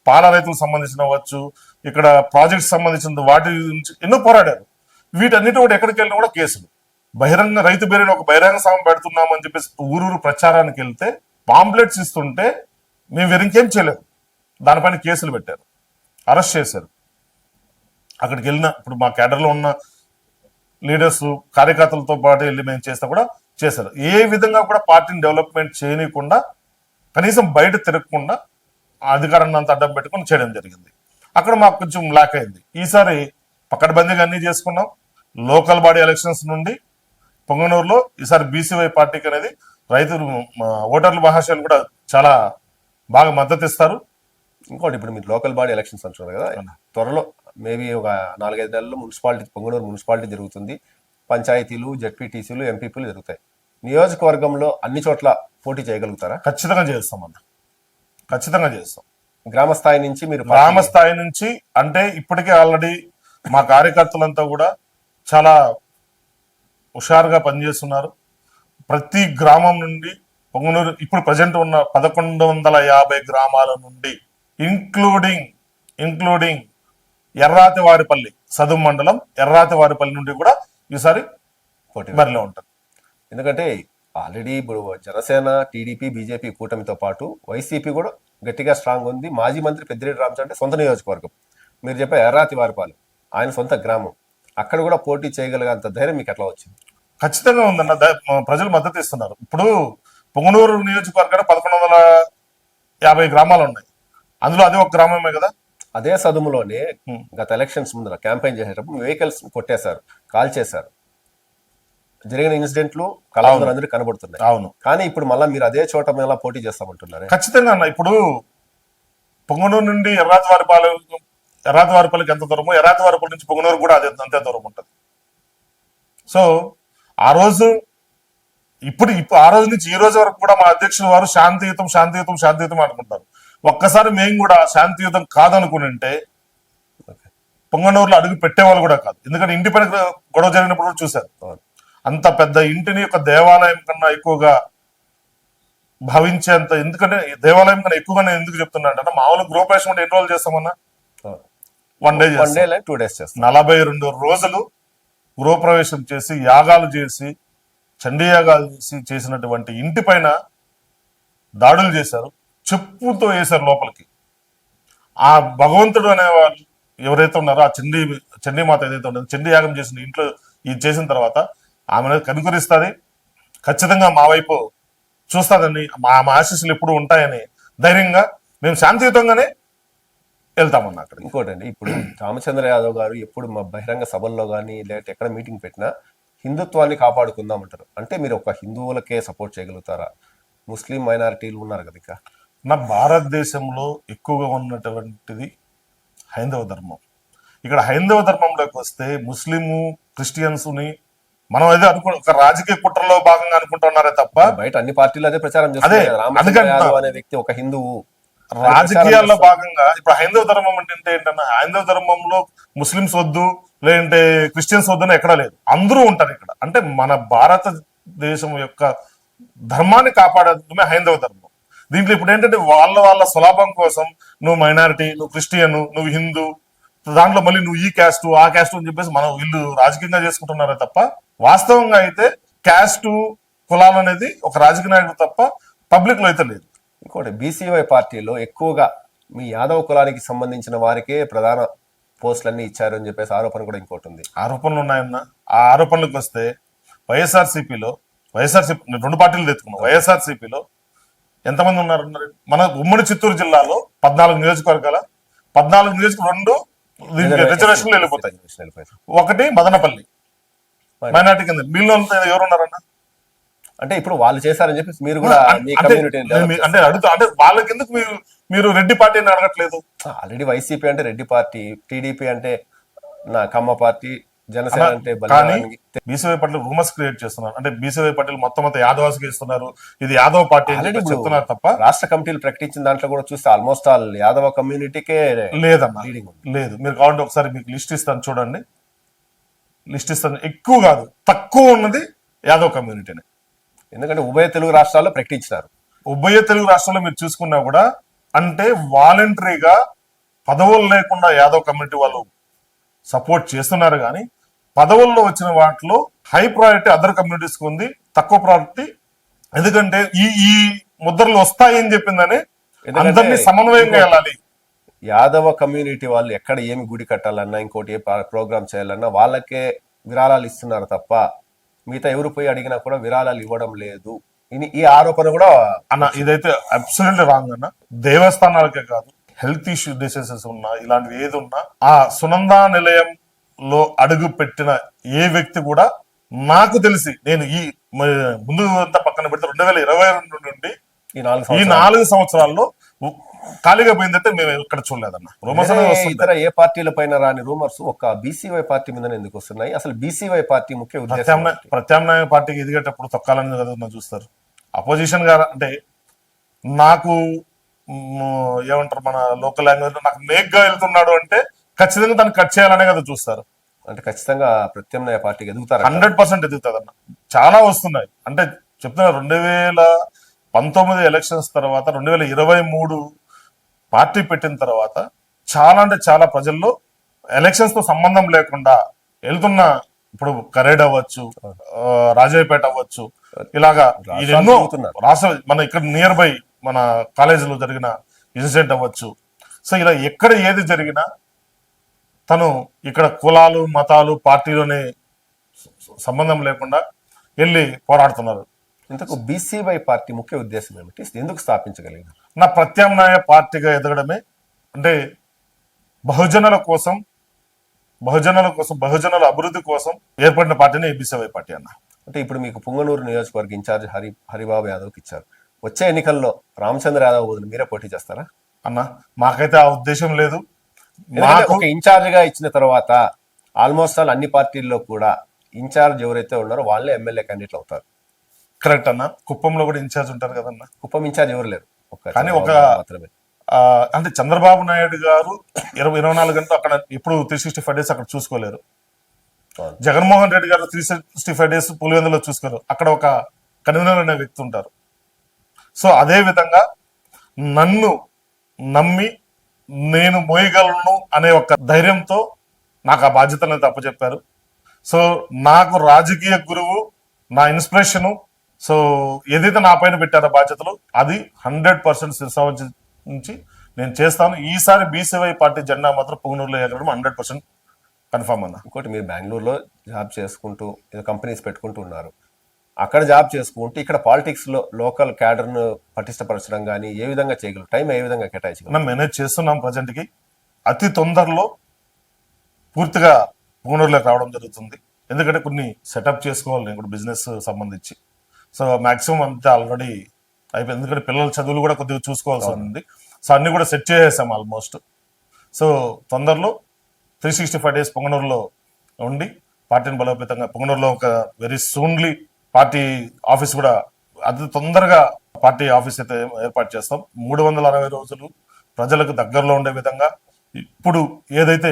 పాల రైతులకు సంబంధించిన అవ్వచ్చు, ఇక్కడ ప్రాజెక్ట్స్ సంబంధించిన వాటి నుంచి ఎన్నో పోరాడారు. వీటన్నిటి కూడా ఎక్కడికి వెళ్ళినా కూడా కేసులు. బహిరంగ రైతు బేరీలో ఒక బహిరంగ సభ పెడుతున్నామని చెప్పేసి ఊరూరు ప్రచారానికి వెళ్తే పాంప్లెట్స్ ఇస్తుంటే మేము వేరింకేం చేయలేదు, దానిపైన కేసులు పెట్టారు, అరెస్ట్ చేశారు. అక్కడికి వెళ్ళిన ఇప్పుడు మా క్యాడర్లో ఉన్న లీడర్స్ కార్యకర్తలతో పాటు వెళ్ళి మేము చేస్తా కూడా చేశారు. ఏ విధంగా కూడా పార్టీని డెవలప్మెంట్ చేయనీయకుండా కనీసం బయట తిరగకుండా అధికారాన్ని అంతా అడ్డం పెట్టుకుని చేయడం జరిగింది. అక్కడ మాకు కొంచెం లాక్ అయింది. ఈసారి పకడ్బందీగా అన్ని చేసుకున్నాం. లోకల్ బాడీ ఎలక్షన్స్ నుండి పొంగనూరులో ఈసారి బీసీవై పార్టీకి అనేది రైతులు ఓటర్లు మహాశయులు కూడా చాలా బాగా మద్దతు ఇస్తారు. ఇంకోటి ఇప్పుడు మీరు లోకల్ బాడీ ఎలక్షన్స్ అంటున్నారు కదా, త్వరలో మేబీ ఒక 4-5 నెలల్లో మున్సిపాలిటీ పొంగనూరు మున్సిపాలిటీ జరుగుతుంది, పంచాయతీలు జెడ్పీటీసీలు ఎంపీపీలు జరుగుతాయి. నియోజకవర్గంలో అన్ని చోట్ల పోటీ చేయగలుగుతారా? ఖచ్చితంగా చేస్తామన్న, ఖచ్చితంగా చేస్తాం. గ్రామ స్థాయి నుంచి మీరు గ్రామ స్థాయి నుంచి అంటే ఇప్పటికే ఆల్రెడీ మా కార్యకర్తలంతా కూడా చాలా హుషారుగా పనిచేస్తున్నారు. ప్రతి గ్రామం నుండి పొంగనూరు ఇప్పుడు ప్రజెంట్ ఉన్న 1150 గ్రామాల నుండి ఇంక్లూడింగ్ ఎర్రాతివారిపల్లి సదుం మండలం ఎర్రాతివారిపల్లి నుండి కూడా ఈసారి పోటీ బరిలో ఉంటుంది. ఎందుకంటే ఆల్రెడీ ఇప్పుడు జనసేన, టీడీపీ, బీజేపీ కూటమితో పాటు వైసీపీ కూడా గట్టిగా స్ట్రాంగ్ ఉంది. మాజీ మంత్రి పెద్దిరెడ్డి రామచంద్ర అంటే సొంత నియోజకవర్గం, మీరు చెప్పే ఎర్రాతివారిపాలెం ఆయన సొంత గ్రామం, అక్కడ కూడా పోటీ చేయగలిగేంత ధైర్యం మీకు ఎట్లా వచ్చింది? ఖచ్చితంగా ఉందన్న, ప్రజలు మద్దతు ఇస్తున్నారు. ఇప్పుడు పొంగనూరు నియోజకవర్గానికి 1150 గ్రామాలు ఉన్నాయి, అందులో అదే ఒక గ్రామమే కదా. అదే సదుములోనే గత ఎలక్షన్స్ ముందర క్యాంపెయిన్ చేసేటప్పుడు వెహికల్స్ కొట్టేశారు, కాల్ చేశారు, జరిగిన ఇన్సిడెంట్లు కళాకారులందరూ కనబడుతున్నాయి. అవును, కానీ ఇప్పుడు మళ్ళీ మీరు అదే చోట ఎలా పోటీ చేస్తామంటున్నారు? ఖచ్చితంగా అన్న. ఇప్పుడు పొంగనూరు నుండి ఎర్రాతివారిపల్లికి ఎంత దూరమో ఎర్రాతివారిపల్లి నుంచి పొంగనూరు కూడా అదే అంతే దూరం ఉంటుంది. సో ఆ రోజు ఇప్పుడు ఆ రోజు నుంచి ఈ రోజు వరకు కూడా మా అధ్యక్షుల వారు శాంతియుతం అనుకుంటారు. ఒక్కసారి మేము కూడా శాంతియుతం కాదనుకుని ఉంటే పొంగనూరులో అడుగు పెట్టేవాళ్ళు కూడా కాదు. ఎందుకంటే ఇంటి పైన గొడవ జరిగినప్పుడు కూడా చూశారు. అంత పెద్ద ఇంటిని ఒక దేవాలయం కన్నా ఎక్కువగా భావించేంత, ఎందుకంటే దేవాలయం కన్నా ఎక్కువగా నేను ఎందుకు చెప్తున్నా అంటే మామూలు గృహప్రవేశం అంటే ఎన్ని రోజులు చేస్తామన్నా? 1 డే 2 days చేస్తాం. 42 రోజులు గృహప్రవేశం చేసి యాగాలు చేసి చండీ యాగాలు చేసినటువంటి ఇంటి పైన దాడులు చేశారు, చెప్పుతో వేశారు లోపలికి. ఆ భగవంతుడు అనేవాళ్ళు ఎవరైతే ఉన్నారో ఆ చండీమాత ఏదైతే ఉన్నదో చండీ యాగం చేసిన ఇంట్లో ఇది చేసిన తర్వాత ఆమె కనుకరిస్తుంది, ఖచ్చితంగా మా వైపు చూస్తాదని, మా ఆశీస్సులు ఎప్పుడు ఉంటాయని ధైర్యంగా మేము శాంతియుతంగానే వెళ్తామన్న. అక్కడ ఇంకోటండి, ఇప్పుడు రామచంద్ర యాదవ్ గారు ఎప్పుడు మా బహిరంగ సభల్లో కానీ లేకపోతే ఎక్కడ మీటింగ్ పెట్టినా హిందుత్వాన్ని కాపాడుకుందామంటారు. అంటే మీరు ఒక హిందువులకే సపోర్ట్ చేయగలుగుతారా? ముస్లిం మైనారిటీలు ఉన్నారు కదా, ఇక నా భారతదేశంలో ఎక్కువగా ఉన్నటువంటిది హైందవ ధర్మం. ఇక్కడ హైందవ ధర్మంలోకి వస్తే ముస్లిము క్రిస్టియన్స్ని మనం అదే ఒక రాజకీయ కుట్రలో భాగంగా అనుకుంటున్నారే తప్ప బయట అన్ని పార్టీలు అదే ప్రచారం చేస్తారు. రామచంద్ర యాదవ్ అనే వ్యక్తి ఒక హిందువు, రాజకీయాల్లో భాగంగా ఇప్పుడు హైందవ ధర్మం అంటే ఏంటన్నా, హైందవ ధర్మంలో ముస్లిమ్స్ వద్దు లేదంటే క్రిస్టియన్స్ వద్దు అని ఎక్కడా లేదు, అందరూ ఉంటారు ఇక్కడ. అంటే మన భారతదేశం యొక్క ధర్మాన్ని కాపాడమే హైందవ ధర్మం. దీంట్లో ఇప్పుడు ఏంటంటే వాళ్ళ స్వలాభం కోసం నువ్వు మైనారిటీ, నువ్వు క్రిస్టియన్, నువ్వు హిందూ, దాంట్లో మళ్ళీ నువ్వు ఈ క్యాస్ట్ ఆ క్యాస్ట్ అని చెప్పేసి మనం వీళ్ళు రాజకీయంగా చేసుకుంటున్నారే తప్ప, వాస్తవంగా అయితే క్యాస్ట్ కులాలు అనేది ఒక రాజకీయ నాయకుడు తప్ప పబ్లిక్ లో అయితే లేదు. ఇంకోటి బీసీవై పార్టీలో ఎక్కువగా మీ యాదవ కులానికి సంబంధించిన వారికే ప్రధాన పోస్టులన్నీ ఇచ్చారు అని చెప్పేసి ఆరోపణ కూడా ఇంకోటి ఉంది. ఆరోపణలు ఉన్నాయన్న. ఆ ఆరోపణలకు వస్తే వైఎస్ఆర్సీపీలో రెండు పార్టీలు తెచ్చుకున్నాం. వైఎస్ఆర్సీపీలో ఎంతమంది ఉన్నారు? మన ఉమ్మడి చిత్తూరు జిల్లాలో 14 నియోజకవర్గాల 14 నియోజకవర్గం 2 రిజర్వేషన్లు వెళ్ళిపోతాయి. ఒకటి మదనపల్లి మైనార్టీ కింద, వీళ్ళు ఎవరున్నారన్న? అంటే ఇప్పుడు వాళ్ళు చేశారని చెప్పి మీరు కూడా మీ కమ్యూనిటీ అంటే అడుగుతా, అంటే వాళ్ళ కిందకు మీరు రెడ్డి పార్టీని అడగట్లేదు. ఆల్రెడీ వైసీపీ అంటే రెడ్డి పార్టీ, టీడీపీ అంటే నా కమ్మ పార్టీ, జనసేన అంటే కానీ బీసీవై పార్టీలు రూమర్స్ క్రియేట్ చేస్తున్నారు. అంటే బీసీవై పార్టీలు మొత్తం యాదవాస్కి ఇస్తున్నారు, ఇది యాదవ పార్టీ అని చెప్తున్నారు తప్ప రాష్ట్ర కమిటీలు ప్రకటించిన దాంట్లో కూడా చూస్తే ఆల్మోస్ట్ ఆల్ యాదవ కమ్యూనిటీకే లేదన్న. లేదు, మీరు కావాలంటే ఒకసారి మీకు లిస్ట్ ఇస్తాను చూడండి. లిస్ట్ ఇస్తాను. ఎక్కువ కాదు, తక్కువ ఉన్నది యాదవ కమ్యూనిటీనే. ఎందుకంటే ఉభయ తెలుగు రాష్ట్రాల్లో ప్రకటించినారు. ఉభయ తెలుగు రాష్ట్రాల్లో మీరు చూసుకున్నా కూడా అంటే వాలంటరీగా పదవులు లేకుండా యాదవ్ కమ్యూనిటీ వాళ్ళు సపోర్ట్ చేస్తున్నారు. కానీ పదవుల్లో వచ్చిన వాటిలో హై ప్రయారిటీ అదర్ కమ్యూనిటీస్ కి ఉంది, తక్కువ ప్రయారిటీ. ఎందుకంటే ఈ ముద్రలు వస్తాయని చెప్పిందని అందరినీ సమన్వయంగా వెళ్ళాలి. యాదవ కమ్యూనిటీ వాళ్ళు ఎక్కడ ఏమి గుడి కట్టాలన్నా, ఇంకోటి ఏ ప్రోగ్రామ్ చేయాలన్నా వాళ్ళకే విరాళాలు ఇస్తున్నారు తప్ప మిగతా ఎవరు పోయి అడిగినా కూడా విరాళాలు ఇవ్వడం లేదు. ఈ ఆరోపణ కూడా అన్న, ఇదైతే అబ్సల్యూట్లీ రాంగ్ అన్న. దేవస్థానాలకే కాదు, హెల్త్ ఇష్యూ డిసీజెస్ ఉన్నా, ఇలాంటివి ఏది ఉన్నా ఆ సునందా నిలయంలో అడుగు పెట్టిన ఏ వ్యక్తి కూడా నాకు తెలిసి, నేను ఈ ముందు అంతా పక్కన పెడితే 2022 నుండి ఈ 4 సంవత్సరాల్లో ఖాళీగా పోయిందంటే మేము ఇక్కడ చూడలేదన్న. రూమర్స్ ఇతర ఏ పార్టీల పైన రాని రూమర్స్ ఒక బీసీవై పార్టీ మీద ఎందుకు వస్తున్నాయి? అసలు బీసీవై పార్టీ ముఖ్య ఉద్దేశం ప్రత్యామ్నాయ పార్టీకి ఎదిగేటప్పుడు తొక్కాలని కదా చూస్తారు. అపోజిషన్ గా అంటే నాకు ఏమంటారు మన లోకల్ లాంగ్వేజ్ లో నాకు మేగ్గా వెళ్తున్నాడు అంటే ఖచ్చితంగా దాన్ని కట్ చేయాలనే కదా చూస్తారు. అంటే ఖచ్చితంగా ప్రత్యామ్నాయ పార్టీకి ఎదుగుతారు. 100% ఎదుగుతుంది అన్న. చాలా వస్తున్నాయి. అంటే చెప్తున్నా 2019 ఎలక్షన్స్ తర్వాత 2023 పార్టీ పెట్టిన తర్వాత చాలా అంటే చాలా ప్రజల్లో ఎలక్షన్స్ తో సంబంధం లేకుండా వెళ్తున్న, ఇప్పుడు కరేడ్ అవ్వచ్చు, రాజాయిపేట అవ్వచ్చు, ఇలాగా ఎన్నో రాష్ట్ర మన ఇక్కడ నియర్ బై మన కాలేజీలో జరిగిన ఇన్సిడెంట్ అవ్వచ్చు. సో ఇలా ఎక్కడ ఏది జరిగినా తను ఇక్కడ కులాలు మతాలు పార్టీలోనే సంబంధం లేకుండా వెళ్ళి పోరాడుతున్నారు. ఇంతకు బీసీవై పార్టీ ముఖ్య ఉద్దేశం ఏమిటి? ఎందుకు స్థాపించగలిగినారు? నా ప్రత్యామ్నాయ పార్టీగా ఎదగడమే. అంటే బహుజనుల బహుజనుల అభివృద్ధి కోసం ఏర్పడిన పార్టీని బీసీవై పార్టీ అన్న. అంటే ఇప్పుడు మీకు పుంగనూరు నియోజకవర్గ ఇన్ఛార్జ్ హరిబాబు యాదవ్కి ఇచ్చారు. వచ్చే ఎన్నికల్లో రామచంద్ర యాదవ్ బదులు మీరే పోటీ చేస్తారా? అన్న మాకైతే ఆ ఉద్దేశం లేదు. ఒక ఇన్ఛార్జ్ గా ఇచ్చిన తర్వాత ఆల్మోస్ట్ ఆల్ అన్ని పార్టీల్లో కూడా ఇన్ఛార్జ్ ఎవరైతే ఉన్నారో వాళ్ళే ఎమ్మెల్యే క్యాండిడేట్లు అవుతారు. కరెక్ట్ అన్న. కుప్పంలో కూడా ఇన్ఛార్జ్ ఉంటారు కదన్న. కుప్పం ఇన్ఛార్జ్ ఎవరు లేరు, కానీ ఒక అంటే చంద్రబాబు నాయుడు గారు 24 గంటలు అక్కడ ఎప్పుడు 365 డేస్ అక్కడ చూసుకోలేరు. జగన్మోహన్ రెడ్డి గారు 365 డేస్ పులివెందులో చూసుకోలేరు. అక్కడ ఒక కన్వీనర్ అనే వ్యక్తి ఉంటారు. సో అదే విధంగా నన్ను నమ్మి నేను మోయగలను అనే ఒక ధైర్యంతో నాకు ఆ బాధ్యతలను అప్పచెప్పారు. సో నాకు రాజకీయ గురువు, నా ఇన్స్పిరేషను, సో ఏదైతే నా పైన పెట్టారో బాధ్యతలు అది 100% శిరసావహించి నేను చేస్తాను. ఈసారి బీసీవై పార్టీ జెండా మాత్రం పుంగనూరులో ఎగరడం 100% కన్ఫర్మ్ అన్న. ఇంకోటి మీరు బెంగళూరులో జాబ్ చేసుకుంటూ కంపెనీస్ పెట్టుకుంటూ ఉన్నారు. అక్కడ జాబ్ చేసుకుంటూ ఇక్కడ పాలిటిక్స్ లో లోకల్ క్యాడర్ ను పటిష్టపరచడం కానీ ఏ విధంగా చేయగలరు? టైం ఏ విధంగా కేటాయించగలరు? మేనేజ్ చేస్తున్నాం ప్రజెంట్ కి. అతి తొందరలో పూర్తిగా పుంగనూరులోకి రావడం జరుగుతుంది. ఎందుకంటే కొన్ని సెటప్ చేసుకోవాలి నేను కూడా బిజినెస్ సంబంధించి. సో మాక్సిమం అంతా ఆల్రెడీ అయిపోయింది. ఎందుకంటే పిల్లల చదువులు కూడా కొద్దిగా చూసుకోవాల్సి ఉంది. సో అన్ని కూడా సెట్ చేసేసాం ఆల్మోస్ట్. సో తొందరలో 365 డేస్ పుంగనూరులో ఉండి పార్టీని బలోపేతంగా పుంగనూరులో ఒక వెరీ సూన్లీ పార్టీ ఆఫీస్ కూడా అతి తొందరగా పార్టీ ఆఫీస్ అయితే ఏర్పాటు చేస్తాం. 360 రోజులు ప్రజలకు దగ్గరలో ఉండే విధంగా ఇప్పుడు ఏదైతే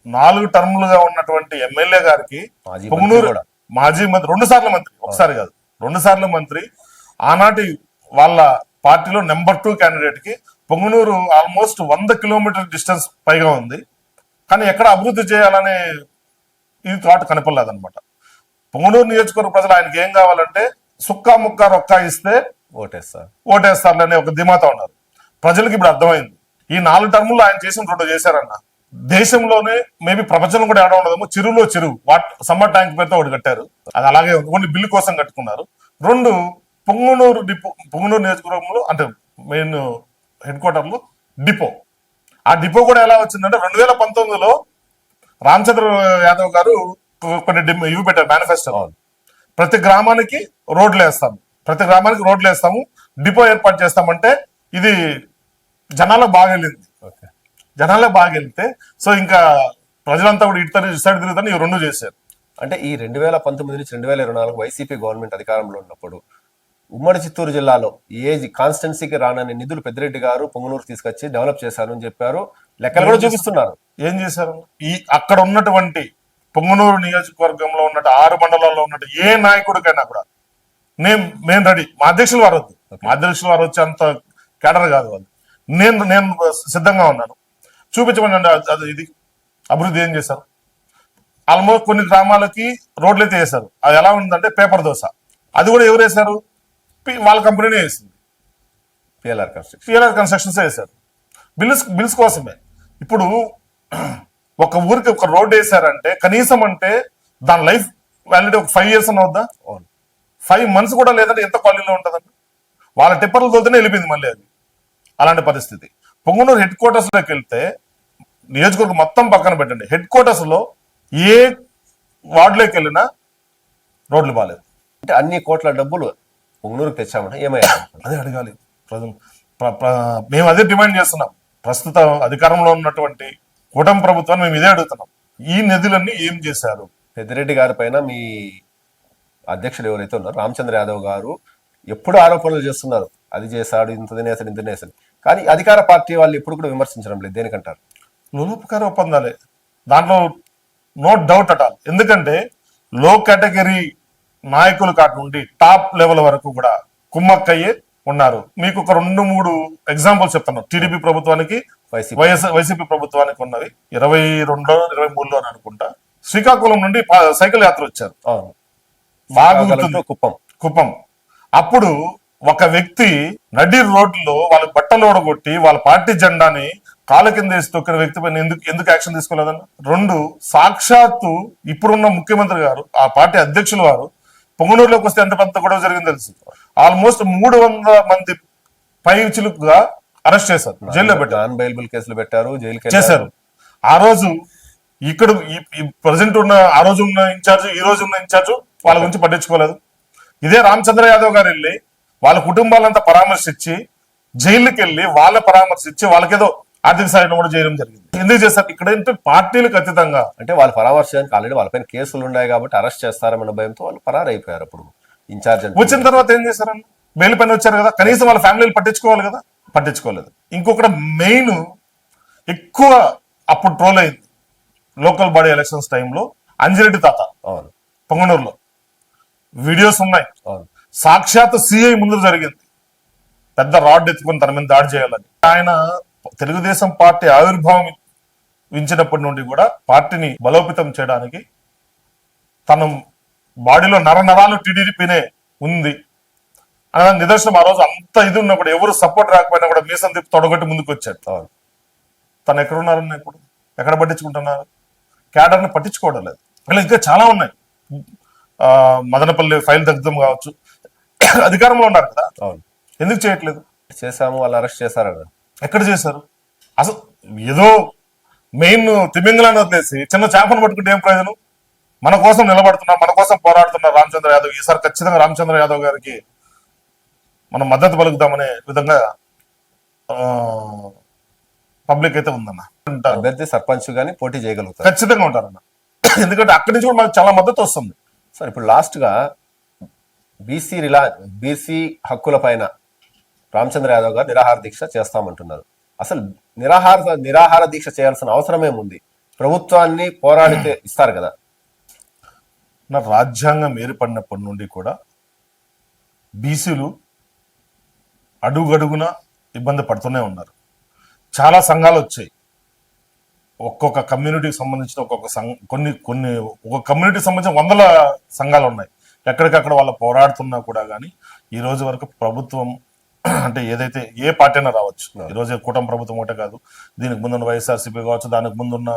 4 టర్ములుగా ఉన్నటువంటి ఎమ్మెల్యే గారికి మాజీ మంత్రి పొంగనూరు కూడా. మాజీ మంత్రి 2 సార్లు మంత్రి, ఒకసారి కాదు 2 సార్లు మంత్రి, ఆనాటి వాళ్ళ పార్టీలో నెంబర్ 2 క్యాండిడేట్ కి పొంగనూరు ఆల్మోస్ట్ 100 కిలోమీటర్ డిస్టెన్స్ పైగా ఉంది. కానీ ఎక్కడ అభివృద్ధి చేయాలనే ఇది థాట్ కనపడలేదన్నమాట. పొంగనూరు నియోజకవర్గ ప్రజలు ఆయనకి ఏం కావాలంటే సుక్కా ముక్క రొక్కా ఇస్తే ఓటేస్తారు. ఓటేస్తారులనే ఒక ధీమాతో ఉన్నారు. ప్రజలకు ఇప్పుడు అర్థమైంది. ఈ 4 టర్ములు ఆయన చేసిన 2 చేశారన్న. దేశంలోనే మేబీ ప్రపంచంలో కూడా ఏడా ఉండదేమో, చెరువులో చెరువు సమ్మర్ ట్యాంక్ పేరుతో ఒకటి కట్టారు. అది అలాగే ఉంది, ఓన్లీ బిల్లు కోసం కట్టుకున్నారు. 2 పొంగనూరు డిపో, పొంగనూరు నియోజకవర్గంలో అంటే మెయిన్ హెడ్ క్వార్టర్ లో డిపో. ఆ డిపో కూడా ఎలా వచ్చిందంటే 2019లో రామచంద్ర యాదవ్ గారు కొన్ని ఇవి పెట్టారు మేనిఫెస్టో. ప్రతి గ్రామానికి రోడ్లు వేస్తాము, డిపో ఏర్పాటు చేస్తామంటే ఇది జనాలకు బాగా వెళ్ళింది. జనాలకు బాగా వెళ్తే సో ఇంకా ప్రజలంతా కూడా ఇటు సైడ్ తిరుగుతాను, ఇవి 2 చేశారు. అంటే ఈ 2019 నుంచి 2024 వైసీపీ గవర్నమెంట్ అధికారంలో ఉన్నప్పుడు ఉమ్మడి చిత్తూరు జిల్లాలో ఏ కాన్స్టిట్యున్సీకి రానని నిధులు పెద్దిరెడ్డి గారు పొంగనూరు తీసుకొచ్చి డెవలప్ చేశారు అని చెప్పారు. లెక్కలు కూడా చూపిస్తున్నారు. ఏం చేశారు? అక్కడ ఉన్నటువంటి పొంగనూరు నియోజకవర్గంలో ఉన్నట్టు 6 మండలాల్లో ఉన్నట్టు ఏ నాయకుడికైనా కూడా మేము రెడీ. మా అధ్యక్షులు వారు వచ్చి అంత కేడర్ కాదు వాళ్ళు. నేను సిద్ధంగా ఉన్నాను, చూపించమని. ఇది అభివృద్ధి ఏం చేశారు? ఆల్మోస్ట్ కొన్ని గ్రామాలకి రోడ్లు అయితే వేశారు. అది ఎలా ఉందంటే పేపర్ దోశ. అది కూడా ఎవరు వేశారు? వాళ్ళ కంపెనీనే వేసింది. పిఎల్ఆర్ కన్స్ట్రక్షన్స్ వేశారు. బిల్స్ కోసమే. ఇప్పుడు ఒక ఊరికి ఒక రోడ్ వేశారంటే కనీసం అంటే దాని లైఫ్ వ్యాలిడిటీ ఒక 5 years అని వద్దా? 5 months కూడా లేదంటే ఎంత క్వాలిటీలో ఉంటుందండి? వాళ్ళ టిప్పర్లు తోతేనే వెళ్ళిపోయింది మళ్ళీ అది. అలాంటి పరిస్థితి. పొంగనూరు హెడ్ క్వార్టర్స్ లోకి వెళ్తే నియోజకవర్గం మొత్తం పక్కన పెట్టండి, హెడ్ క్వార్టర్స్ లో ఏ వార్డులోకి వెళ్ళినా రోడ్లు బాగాలేదు. అంటే అన్ని కోట్ల డబ్బులు పొంగనూరుకు తెచ్చామంటే ఏమయ్యా? అదే అడగాలి ప్రజలు. మేము అదే డిమాండ్ చేస్తున్నాం. ప్రస్తుతం అధికారంలో ఉన్నటువంటి కూటమి ప్రభుత్వాన్ని మేము ఇదే అడుగుతున్నాం. ఈ నిధులన్నీ ఏం చేశారు? పెద్దిరెడ్డి గారి పైన మీ అధ్యక్షుడు ఎవరైతే ఉన్నారో రామచంద్ర యాదవ్ గారు ఎప్పుడు ఆరోపణలు చేస్తున్నారు. అది చేశాడు, ఇంత తినేసాడు. కానీ అధికార పార్టీ వాళ్ళు ఎప్పుడు కూడా విమర్శించడం లేదు. దేనికంటారు? లోలోపకార ఒప్పందాలే, దాంట్లో నో డౌట్ అట్ ఆల్. ఎందుకంటే లో కేటగిరీ నాయకులు కాటి నుండి టాప్ లెవెల్ వరకు కూడా కుమ్మక్కయ్యే ఉన్నారు. మీకు ఒక 2-3 ఎగ్జాంపుల్స్ చెప్తాను. టీడీపీ ప్రభుత్వానికి వైసీపీ ప్రభుత్వానికి ఉన్నవి 22-23లో అనుకుంటా. శ్రీకాకుళం నుండి సైకిల్ యాత్ర వచ్చారు. బాగా గుర్తుంది. కుప్పం. అప్పుడు ఒక వ్యక్తి నడి రోడ్లో వాళ్ళ బట్టలు ఓడగొట్టి వాళ్ళ పార్టీ జెండాని కాళ్ళ కింద వేసి తొక్కిన వ్యక్తి పైన ఎందుకు యాక్షన్ తీసుకోలేదన్న? 2 సాక్షాత్తు ఇప్పుడున్న ముఖ్యమంత్రి గారు, ఆ పార్టీ అధ్యక్షులు వారు పొంగనూరులోకి వస్తే ఎంత పెద్ద గొడవ జరిగింది తెలుసు. ఆల్మోస్ట్ 300 మంది పైచిలుకుగా అరెస్ట్ చేశారు, జైల్లో పెట్టారు, బెయిలబుల్ కేసులు పెట్టారు, జైలుకి చేశారు. ఆ రోజు ఇక్కడ ప్రజెంట్ ఉన్న ఆ రోజు ఉన్న ఇన్ఛార్జ్, ఈ రోజు ఉన్న ఇన్ఛార్జ్ వాళ్ళ గురించి పట్టించుకోలేదు. ఇదే రామచంద్ర యాదవ్ గారు వెళ్ళి వాళ్ళ కుటుంబాలంతా పరామర్శించి జైలుకి వెళ్ళి వాళ్ళ పరామర్శించి వాళ్ళకేదో ఆర్థిక సాయం కూడా చేయడం జరిగింది. ఎందుకు చేస్తారు? ఇక్కడ ఏంటంటే పార్టీలకు అతీతంగా, అంటే వాళ్ళు పరామర్శించడానికి ఆల్రెడీ వాళ్ళపైన కేసులు ఉన్నాయి కాబట్టి అరెస్ట్ చేస్తారన్న భయంతో వాళ్ళు పరారైపోయారు. అప్పుడు ఇన్ఛార్జ్ వచ్చిన తర్వాత ఏం చేశారని బెయిల్ పైన వచ్చారు కదా, కనీసం వాళ్ళ ఫ్యామిలీలు పట్టించుకోవాలి కదా, పట్టించుకోలేదు. ఇంకొకటి మెయిన్ ఎక్కువ అప్పుడు ట్రోల్ అయింది లోకల్ బాడీ ఎలక్షన్స్ టైంలో అంజిరెడ్డి తాత పొంగనూరులో వీడియోస్ ఉన్నాయి. సాక్షాత్ సిఐ ముందు జరిగింది, పెద్ద రాడ్ ఎత్తుకుని తన మీద దాడి చేయాలని. ఆయన తెలుగుదేశం పార్టీ ఆవిర్భావం వించినప్పటి నుండి కూడా పార్టీని బలోపేతం చేయడానికి తన బాడీలో నరాలు టీడీపీనే ఉంది అనే నిదర్శనం. ఆ రోజు అంత ఇది ఉన్నప్పుడు ఎవరు సపోర్ట్ రాకపోయినా కూడా మీసం తిప్పి తొడగొట్టి ముందుకు వచ్చాడు. తను ఎక్కడున్నారన్న ఇప్పుడు ఎక్కడ పట్టించుకుంటున్నారు? క్యాడర్ని పట్టించుకోవడం లేదు. ఇలా ఇంకా చాలా ఉన్నాయి. మదనపల్లి ఫైల్ దగ్ధం కావచ్చు, అధికారంలో ఉన్నారు కదా, ఎందుకు చేయట్లేదు? చేశాము, వాళ్ళు అరెస్ట్ చేశారు. ఎక్కడ చేశారు? అసలు ఏదో మెయిన్ తిమింగలాన్ని వదిలేసి చిన్న చేపను పట్టుకుంటే ఏం ప్రయోజనం? మన కోసం నిలబడుతున్నా, మన కోసం పోరాడుతున్నారు రామచంద్ర యాదవ్. ఈసారి ఖచ్చితంగా రామచంద్ర యాదవ్ గారికి మనం మద్దతు పలుకుదామనే విధంగా పబ్లిక్ అయితే ఉందన్న. అభ్యర్థి సర్పంచ్ గానీ పోటీ చేయగలుగుతారు, ఖచ్చితంగా ఉంటారన్న. ఎందుకంటే అక్కడి నుంచి కూడా మనకు చాలా మద్దతు వస్తుంది. సార్ ఇప్పుడు లాస్ట్ గా బీసీ హక్కుల పైన రామచంద్ర యాదవ్ గారు నిరాహార దీక్ష చేస్తామంటున్నారు. అసలు నిరాహార దీక్ష చేయాల్సిన అవసరం ఏముంది? ప్రభుత్వాన్ని పోరాడితే ఇస్తారు కదా. నా రాజ్యాంగం ఏర్పడినప్పటి నుండి కూడా బీసీలు అడుగడుగున ఇబ్బంది పడుతూనే ఉన్నారు. చాలా సంఘాలు వచ్చాయి. ఒక్కొక్క కమ్యూనిటీకి సంబంధించిన ఒక్కొక్క కమ్యూనిటీకి సంబంధించిన 100 సంఘాలు ఉన్నాయి. ఎక్కడికక్కడ వాళ్ళు పోరాడుతున్నా కూడా కానీ ఈ రోజు వరకు ప్రభుత్వం అంటే ఏదైతే ఏ పార్టీ అయినా రావచ్చు, ఈరోజు కూటమి ప్రభుత్వం ఒకటే కాదు, దీనికి ముందున్న వైఎస్ఆర్సీపీ కావచ్చు, దానికి ముందున్న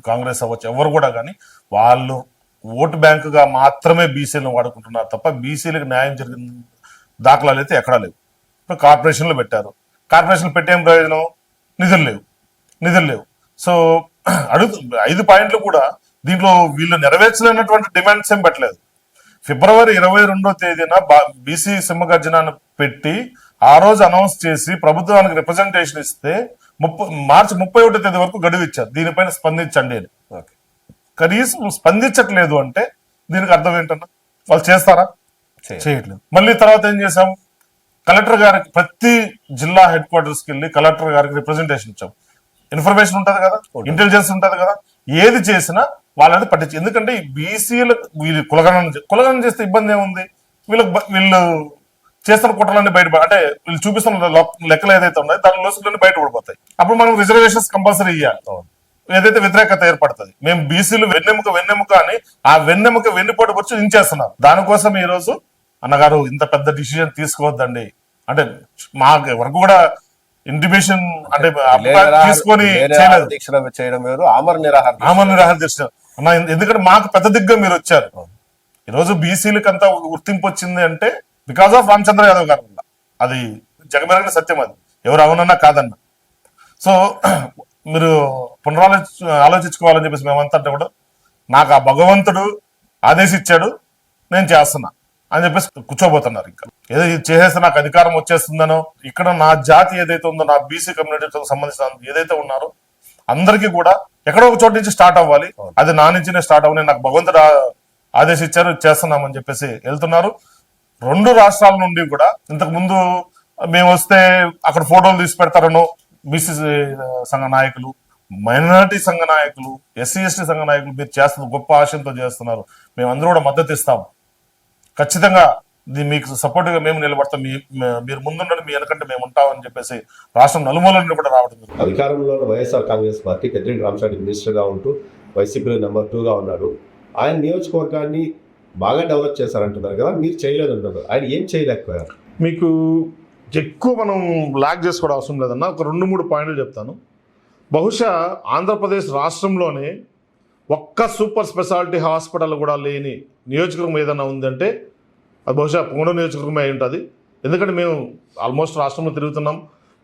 కాంగ్రెస్ అవ్వచ్చు, ఎవరు కూడా కానీ వాళ్ళు ఓటు బ్యాంకుగా మాత్రమే బీసీలను వాడుకుంటున్నారు తప్ప బీసీలకు న్యాయం జరిగిన దాఖలాలు అయితే ఎక్కడా లేవు. ఇప్పుడు కార్పొరేషన్లు పెట్టారు. కార్పొరేషన్లు పెట్టేం ప్రయోజనం? నిధులు లేవు. సో 5 పాయింట్లు కూడా దీంట్లో వీళ్ళు నెరవేర్చలేనటువంటి డిమాండ్స్ ఏం పెట్టలేదు. ఫిబ్రవరి 22వ తేదీన బీసీ సింహగర్జనాన్ని పెట్టి ఆ రోజు అనౌన్స్ చేసి ప్రభుత్వానికి రిప్రజెంటేషన్ ఇస్తే మార్చి 31వ తేదీ వరకు గడువు ఇచ్చారు, దీనిపైన స్పందించండి అని. కనీసం స్పందించట్లేదు అంటే దీనికి అర్థం ఏంటన్నా? వాళ్ళు చేస్తారా? చేయట్లేదు. మళ్ళీ తర్వాత ఏం చేసాం? కలెక్టర్ గారికి ప్రతి జిల్లా హెడ్ క్వార్టర్స్కి వెళ్ళి కలెక్టర్ గారికి రిప్రజెంటేషన్ ఇచ్చాం. ఇన్ఫర్మేషన్ ఉంటది కదా, ఇంటెలిజెన్స్ ఉంటది కదా, ఏది చేసినా వాళ్ళని పట్టించి. ఎందుకంటే ఈ బీసీలకు వీళ్ళు కులగణన చేస్తే ఇబ్బంది ఏముంది? వీళ్ళు చేస్తున్న కుట్రలన్నీ అంటే వీళ్ళు చూపిస్తున్న లెక్కలు ఏదైతే ఉన్నాయో దాని లోసులన్నీ బయటపడిపోతాయి. అప్పుడు మనం రిజర్వేషన్స్ కంపల్సరీ ఇవ్వాలి. ఏదైతే వ్యతిరేకత ఏర్పడుతుంది, మేము బీసీలు వెన్నెముక అని ఆ వెన్నుపోటు వచ్చి దించేస్తున్నారు. దానికోసం ఈ రోజు అన్నగారు ఇంత పెద్ద డిసిజన్ తీసుకోవద్దండి అంటే మాకు వరకు కూడా ఇంటిమేషన్ అంటే తీసుకొని చేయడం వేరు, ఆమరణ నిరాహార దీక్ష అన్న. ఎందుకంటే మాకు పెద్ద దిగ్గా మీరు వచ్చారు. ఈరోజు బీసీలకు అంతా గుర్తింపు వచ్చింది అంటే బికాస్ ఆఫ్ రామచంద్ర యాదవ్ గారు. అది జగమెరగిన సత్యం, అది ఎవరు అవునన్నా కాదన్నా. సో మీరు ఆలోచించుకోవాలని చెప్పేసి మేమంతా అంటే కూడా నాకు ఆ భగవంతుడు ఆదేశించాడు, నేను చేస్తున్నా అని చెప్పేసి కూర్చోబోతున్నారు. ఇంకా ఏదో చేసేస్తే నాకు అధికారం వచ్చేస్తుందనో, ఇక్కడ నా జాతి ఏదైతే ఉందో, నా బీసీ కమ్యూనిటీకి సంబంధించిన ఏదైతే ఉన్నారో అందరికీ కూడా ఎక్కడో ఒక చోటు నుంచి స్టార్ట్ అవ్వాలి. అది నా నుంచినే స్టార్ట్ అవ్వాలి, నాకు భగవంతుడు ఆదేశించారు, చేస్తున్నామని చెప్పేసి వెళ్తున్నారు. 2 రాష్ట్రాల నుండి కూడా ఇంతకు ముందు మేము వస్తే అక్కడ ఫోటోలు తీసి పెడతారనో బీసీ సంఘ నాయకులు, మైనారిటీ సంఘ నాయకులు, ఎస్సీ ఎస్టీ సంఘ నాయకులు మీరు చేస్తున్నారు, గొప్ప ఆశయంతో చేస్తున్నారు, మేమందరూ కూడా మద్దతు ఇస్తాం, ఖచ్చితంగా మీకు సపోర్ట్ గా మేము నిలబడతాం, మీరు ముందుండండి, మీ వెనకంటే మేము ఉంటామని చెప్పేసి రాష్ట్రం నలుమూల నుండి కూడా రావడం. అధికారంలో వైఎస్ఆర్ కాంగ్రెస్ పార్టీ పెద్దిరెడ్డి రామచంద్ర మినిస్టర్ గా ఉంటూ వైసీపీలో నెంబర్ 2గా ఉన్నాడు. ఆయన నియోజకవర్గాన్ని బాగా డెవలప్ చేశారంటున్నారు కదా, మీరు చేయలేదు అంటున్నారు. ఆయన ఏం చేయలేకపోయారు? మీకు ఎక్కువ మనం లాగ్ చేసుకోవడం అవసరం లేదన్న, ఒక 2-3 పాయింట్లు చెప్తాను. బహుశా ఆంధ్రప్రదేశ్ రాష్ట్రంలోనే ఒక్క సూపర్ స్పెషాలిటీ హాస్పిటల్ కూడా లేని నియోజకవర్గం ఏదైనా ఉందంటే అది బహుశా పొంగనూరు నియోజకవర్గమే అయి ఉంటుంది. ఎందుకంటే మేము ఆల్మోస్ట్ రాష్ట్రంలో తిరుగుతున్నాం,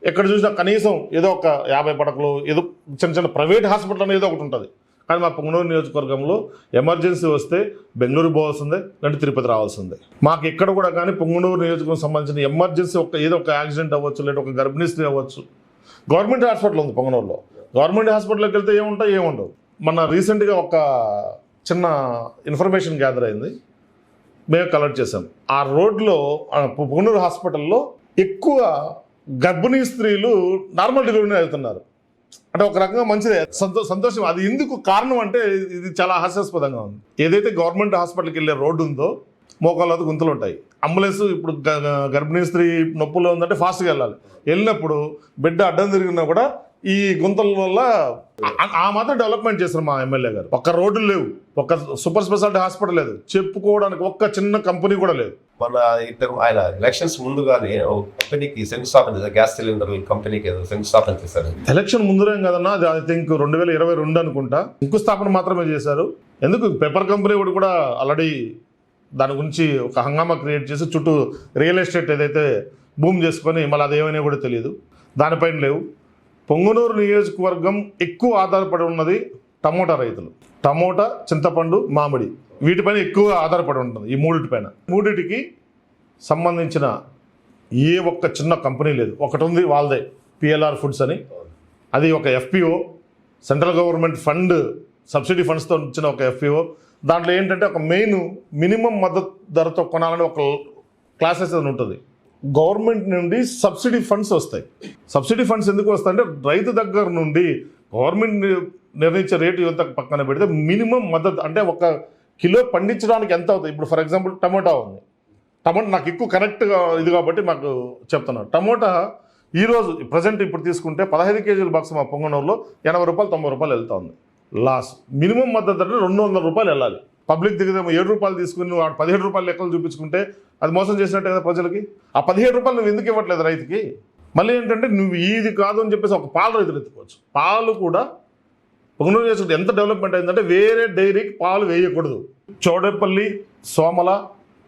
ఎక్కడ చూసినా కనీసం ఏదో ఒక 50 పడకలు, ఏదో చిన్న ప్రైవేట్ హాస్పిటల్ అనేది ఏదో ఒకటి ఉంటుంది. కానీ మా పొంగనూరు నియోజకవర్గంలో ఎమర్జెన్సీ వస్తే బెంగళూరు పోవాల్సిందే, లేదంటే తిరుపతి రావాల్సిందే. మాకు ఎక్కడ కూడా కానీ పొంగనూరు నియోజకవర్గం సంబంధించిన ఎమర్జెన్సీ ఏదో ఒక యాక్సిడెంట్ అవ్వచ్చు, లేదా ఒక గర్భిణీ స్త్రీ అవ్వచ్చు. గవర్నమెంట్ హాస్పిటల్ ఉంది పొంగనూరులో, గవర్నమెంట్ హాస్పిటల్కి వెళ్తే ఏముండవు. మన రీసెంట్గా ఒక చిన్న ఇన్ఫర్మేషన్ గ్యాదర్ అయింది, మేము కలెక్ట్ చేసాం. ఆ రోడ్లో పొంగనూరు హాస్పిటల్లో ఎక్కువ గర్భిణీ స్త్రీలు నార్మల్ డెలివరీ అవుతున్నారు. అంటే ఒక రకంగా మంచిదే, సంతోషం. అది ఎందుకు కారణం అంటే ఇది చాలా హాస్యాస్పదంగా ఉంది. ఏదైతే గవర్నమెంట్ హాస్పిటల్కి వెళ్ళే రోడ్డు ఉందో మోకాళ్ళ గుంతలు ఉంటాయి. అంబులెన్స్ ఇప్పుడు గర్భిణీ స్త్రీ నొప్పులో ఉందంటే ఫాస్ట్గా వెళ్ళినప్పుడు బిడ్డ అడ్డం తిరిగినా కూడా ఈ గుంతల వల్ల ఆ మాత్రం డెవలప్మెంట్ చేశారు మా ఎమ్మెల్యే గారు. ఒక్క రోడ్లు లేవు, ఒక్క సూపర్ స్పెషాలిటీ హాస్పిటల్ లేదు, చెప్పుకోవడానికి ఒక్క చిన్న కంపెనీ కూడా లేదు. మన ఆయన ఎలక్షన్స్ ముందుగానే కంపెనీకి శంకుస్థాపన చేశారు, గ్యాస్ సిలిండర్ కంపెనీకి శంకుస్థాపన చేశారు. ఎలక్షన్ ముందురేం కదన్నా, అది ఐ థింక్ 2022 అనుకుంటా శంకుస్థాపన మాత్రమే చేశారు. ఎందుకు పేపర్ కంపెనీ కూడా ఆల్రెడీ దాని గురించి ఒక హంగామా క్రియేట్ చేసి చుట్టూ రియల్ ఎస్టేట్ ఏదైతే భూమి చేసుకొని మళ్ళీ అదేమైనా కూడా తెలియదు, దానిపైన లేవు. పొంగనూరు నియోజకవర్గం ఎక్కువ ఆధారపడి ఉన్నది టమోటా రైతులు. టమోటా, చింతపండు, మామిడి, వీటిపైన ఎక్కువ ఆధారపడి ఉంటుంది. ఈ మూడిటికి సంబంధించిన ఏ ఒక్క చిన్న కంపెనీ లేదు. ఒకటి ఉంది వాళ్ళదే, పిఎల్ఆర్ ఫుడ్స్ అని. అది ఒక FPO, central government fund subsidy ఫండ్స్తో వచ్చిన ఒక ఎఫ్పిఓ. దాంట్లో ఏంటంటే ఒక మినిమం మద్దతు ధరతో కొనాలని ఒక క్లాసెస్ అని ఉంటుంది. గవర్నమెంట్ నుండి సబ్సిడీ ఫండ్స్ వస్తాయి. సబ్సిడీ ఫండ్స్ ఎందుకు వస్తాయంటే రైతు దగ్గర నుండి గవర్నమెంట్ నిర్ణయించే రేటు ఎంత పక్కన పెడితే మినిమం మద్దతు అంటే ఒక కిలో పండించడానికి ఎంత అవుతుంది. ఇప్పుడు ఫర్ ఎగ్జాంపుల్ టమాటా ఉంది. టమాటా నాకు ఎక్కువ కరెక్ట్గా ఇది కాబట్టి మాకు చెప్తున్నాను. టమాటా ఈరోజు ప్రజెంట్ ఇప్పుడు తీసుకుంటే 15 కేజీల బాక్స్ మా పొంగనూరులో 80 రూపాయలు 90 రూపాయలు వెళ్తా ఉంది. లాస్ మినిమం మద్దతు అంటే 200 రూపాయలు వెళ్ళాలి. పబ్లిక్ దగ్గర 7 రూపాయలు తీసుకుని నువ్వు 17 రూపాయలు లెక్కలు చూపించుకుంటే అది మోసం చేసినట్టే కదా ప్రజలకి. ఆ 17 రూపాయలు నువ్వు ఎందుకు ఇవ్వట్లేదు రైతుకి? మళ్ళీ ఏంటంటే నువ్వు ఇది కాదు అని చెప్పేసి ఒక పాలు రైతులు ఎత్తుకోవచ్చు. పాలు కూడా పొంగనూరు చేసుకుంటే ఎంత డెవలప్మెంట్ అయిందంటే వేరే డైరీకి పాలు వేయకూడదు. చౌడేపల్లి, సోమల,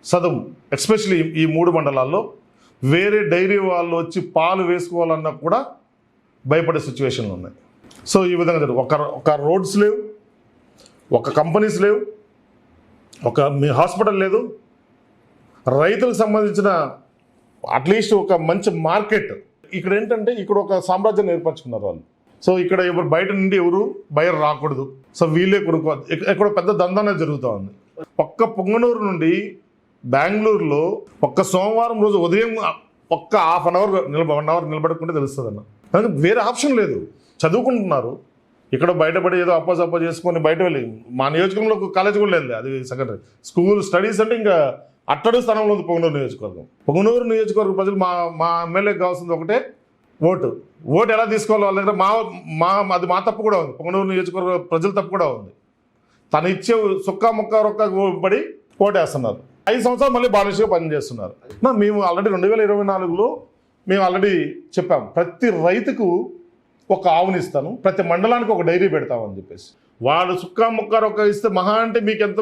సదుం ఎస్పెషలీ ఈ 3 మండలాల్లో వేరే డైరీ వాళ్ళు వచ్చి పాలు వేసుకోవాలన్నా కూడా భయపడే సిచ్యువేషన్లు ఉన్నాయి. సో ఈ విధంగా జరుగుతుంది. ఒక రోడ్స్ లేవు, ఒక కంపెనీస్ లేవు, ఒక మీ హాస్పిటల్ లేదు, రైతులకు సంబంధించిన అట్లీస్ట్ ఒక మంచి మార్కెట్. ఇక్కడ ఏంటంటే ఇక్కడ ఒక సామ్రాజ్యాన్ని ఏర్పరచుకున్నారు వాళ్ళు. సో ఇక్కడ ఎవరు బయట నుండి ఎవరు బయర్ రాకూడదు. సో వీళ్ళే కొనుక్కోవాలి. ఇక్కడ పెద్ద దందానే జరుగుతూ ఉంది. ఒక్క పొంగనూరు నుండి బెంగళూరులో ఒక్క సోమవారం రోజు ఉదయం ఒక్క హాఫ్ అన్ అవర్ 1 అవర్ నిలబడుకుంటే తెలుస్తుంది అన్న. అందుకే వేరే ఆప్షన్ లేదు. చదువుకుంటున్నారు ఇక్కడ బయటపడి ఏదో అప్ప చేసుకొని బయట వెళ్ళి మా నియోజకవర్గంలో కాలేజ్ కూడా లేదు. అది సెకండరీ స్కూల్ స్టడీస్ అంటే ఇంకా అట్టడి స్థానంలో ఉంది పొంగనూరు నియోజకవర్గం. పొంగనూరు నియోజకవర్గ ప్రజలు మా ఎమ్మెల్యేకి కావాల్సింది ఒకటే ఓటు ఎలా తీసుకోవాలి వాళ్ళ దగ్గర. అది మా తప్పు కూడా ఉంది. పొంగనూరు నియోజకవర్గ ప్రజల తప్పు కూడా ఉంది. తను ఇచ్చే సుక్క ముక్క రొక్క పడి ఓటేస్తున్నారు. 5 సంవత్సరాలు మళ్ళీ బానిసగా పనిచేస్తున్నారు. మేము ఆల్రెడీ 2024లో మేము ఆల్రెడీ చెప్పాం, ప్రతి రైతుకు ఒక ఆవునిస్తాను, ప్రతి మండలానికి ఒక డైరీ పెడతామని చెప్పేసి. వాడు సుక్క ముక్క రొక్క ఇస్తే మహా అంటే మీకు ఎంత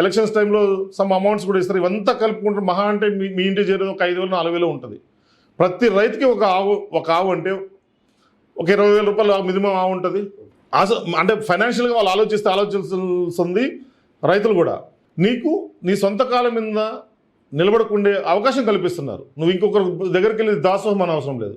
ఎలక్షన్స్ టైంలో సమ్ అమౌంట్స్ కూడా ఇస్తారు. ఇవంతా కలుపుకుంటారు. మహా అంటే మీ ఇంటి చేరేది ఒక 5,000 4,000 ఉంటుంది. ప్రతి రైతుకి ఒక ఆవు అంటే ఒక 20,000 రూపాయలు మినిమం ఆవు ఉంటుంది. అంటే ఫైనాన్షియల్గా వాళ్ళు ఆలోచిస్తుంది రైతులు కూడా. నీకు నీ సొంత కాలం మీద నిలబడకుండే అవకాశం కల్పిస్తున్నారు. నువ్వు ఇంకొకరి దగ్గరికి వెళ్ళి దాసోహం అని అవసరం లేదు.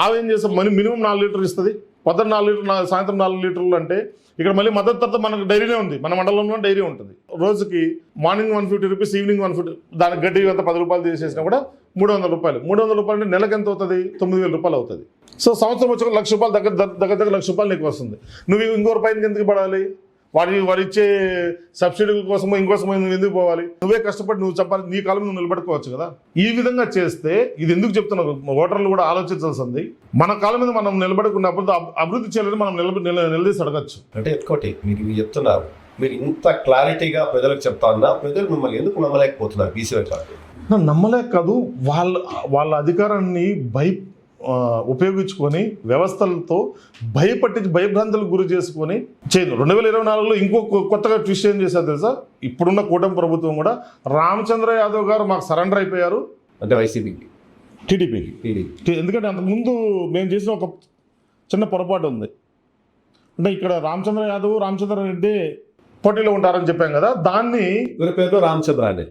ఆవు ఏం చేస్తాం, మినిమం 4 లీటర్లు ఇస్తుంది. పొద్దున్న 4 లీటర్లు, సాయంత్రం 4 లీటర్లు. అంటే ఇక్కడ మళ్ళీ మద్దతు తర్వాత మనకు డైరీనే ఉంది. మన మండలంలో డైరీ ఉంటుంది. రోజుకి మార్నింగ్ 150 రూపీస్, ఈవినింగ్ 150. దానికి గడ్డి అంత 10 రూపాయలు తీసేసినా కూడా 300 రూపాయలు. 300 రూపాయలు అంటే నెలకు ఎంత అవుతుంది? 9,000 రూపాయలు అవుతుంది. సో సంవత్సరం వచ్చి 1,00,000 రూపాయలు దగ్గర 1,00,000 రూపాయలు నీకు వస్తుంది. నువ్వు ఇంకో రూపాయలకి ఎందుకు పడాలి? వాడు ఇచ్చే సబ్సిడీల కోసమో ఇంకోసమో నువ్వు ఎందుకు పోవాలి? నువ్వే కష్టపడి నువ్వు చెప్పాలి, నీ కాలం నువ్వు నిలబడుకోవచ్చు కదా. ఈ విధంగా చేస్తే ఇది ఎందుకు చెప్తున్నారు, ఓటర్లు కూడా ఆలోచించాల్సింది. మన కాలం మీద మనం నిలబడుకున్నప్పుడు అభివృద్ధి చేయాలని మనం నిలదీసి అడగచ్చు. అంటే ఇంకోటి మీరు చెప్తున్నారు, మీరు ఇంత క్లారిటీగా ప్రజలకు చెప్తా ఉన్నా ప్రజలు మిమ్మల్ని ఎందుకు నమ్మలేకపోతున్నారు? బీసీవై పార్టీ నమ్మలేక కాదు, వాళ్ళ అధికారాన్ని ఉపయోగించుకొని వ్యవస్థలతో భయభ్రాంతులకు గురి చేసుకొని చేయదు. 2024లో ఇంకో కొత్తగా ట్విస్ట్ ఏం చేశారు తెలుసా? ఇప్పుడున్న కూటమి ప్రభుత్వం కూడా రామచంద్ర యాదవ్ గారు మాకు సరెండర్ అయిపోయారు. అంటే వైసీపీకి, టీడీపీకి. ఎందుకంటే అంతకుముందు మేము చేసిన ఒక చిన్న పొరపాటు ఉంది. అంటే ఇక్కడ రామచంద్ర రెడ్డి పోటీలో ఉంటారని చెప్పాం కదా, దాన్ని పేరు రామచంద్ర రెడ్డి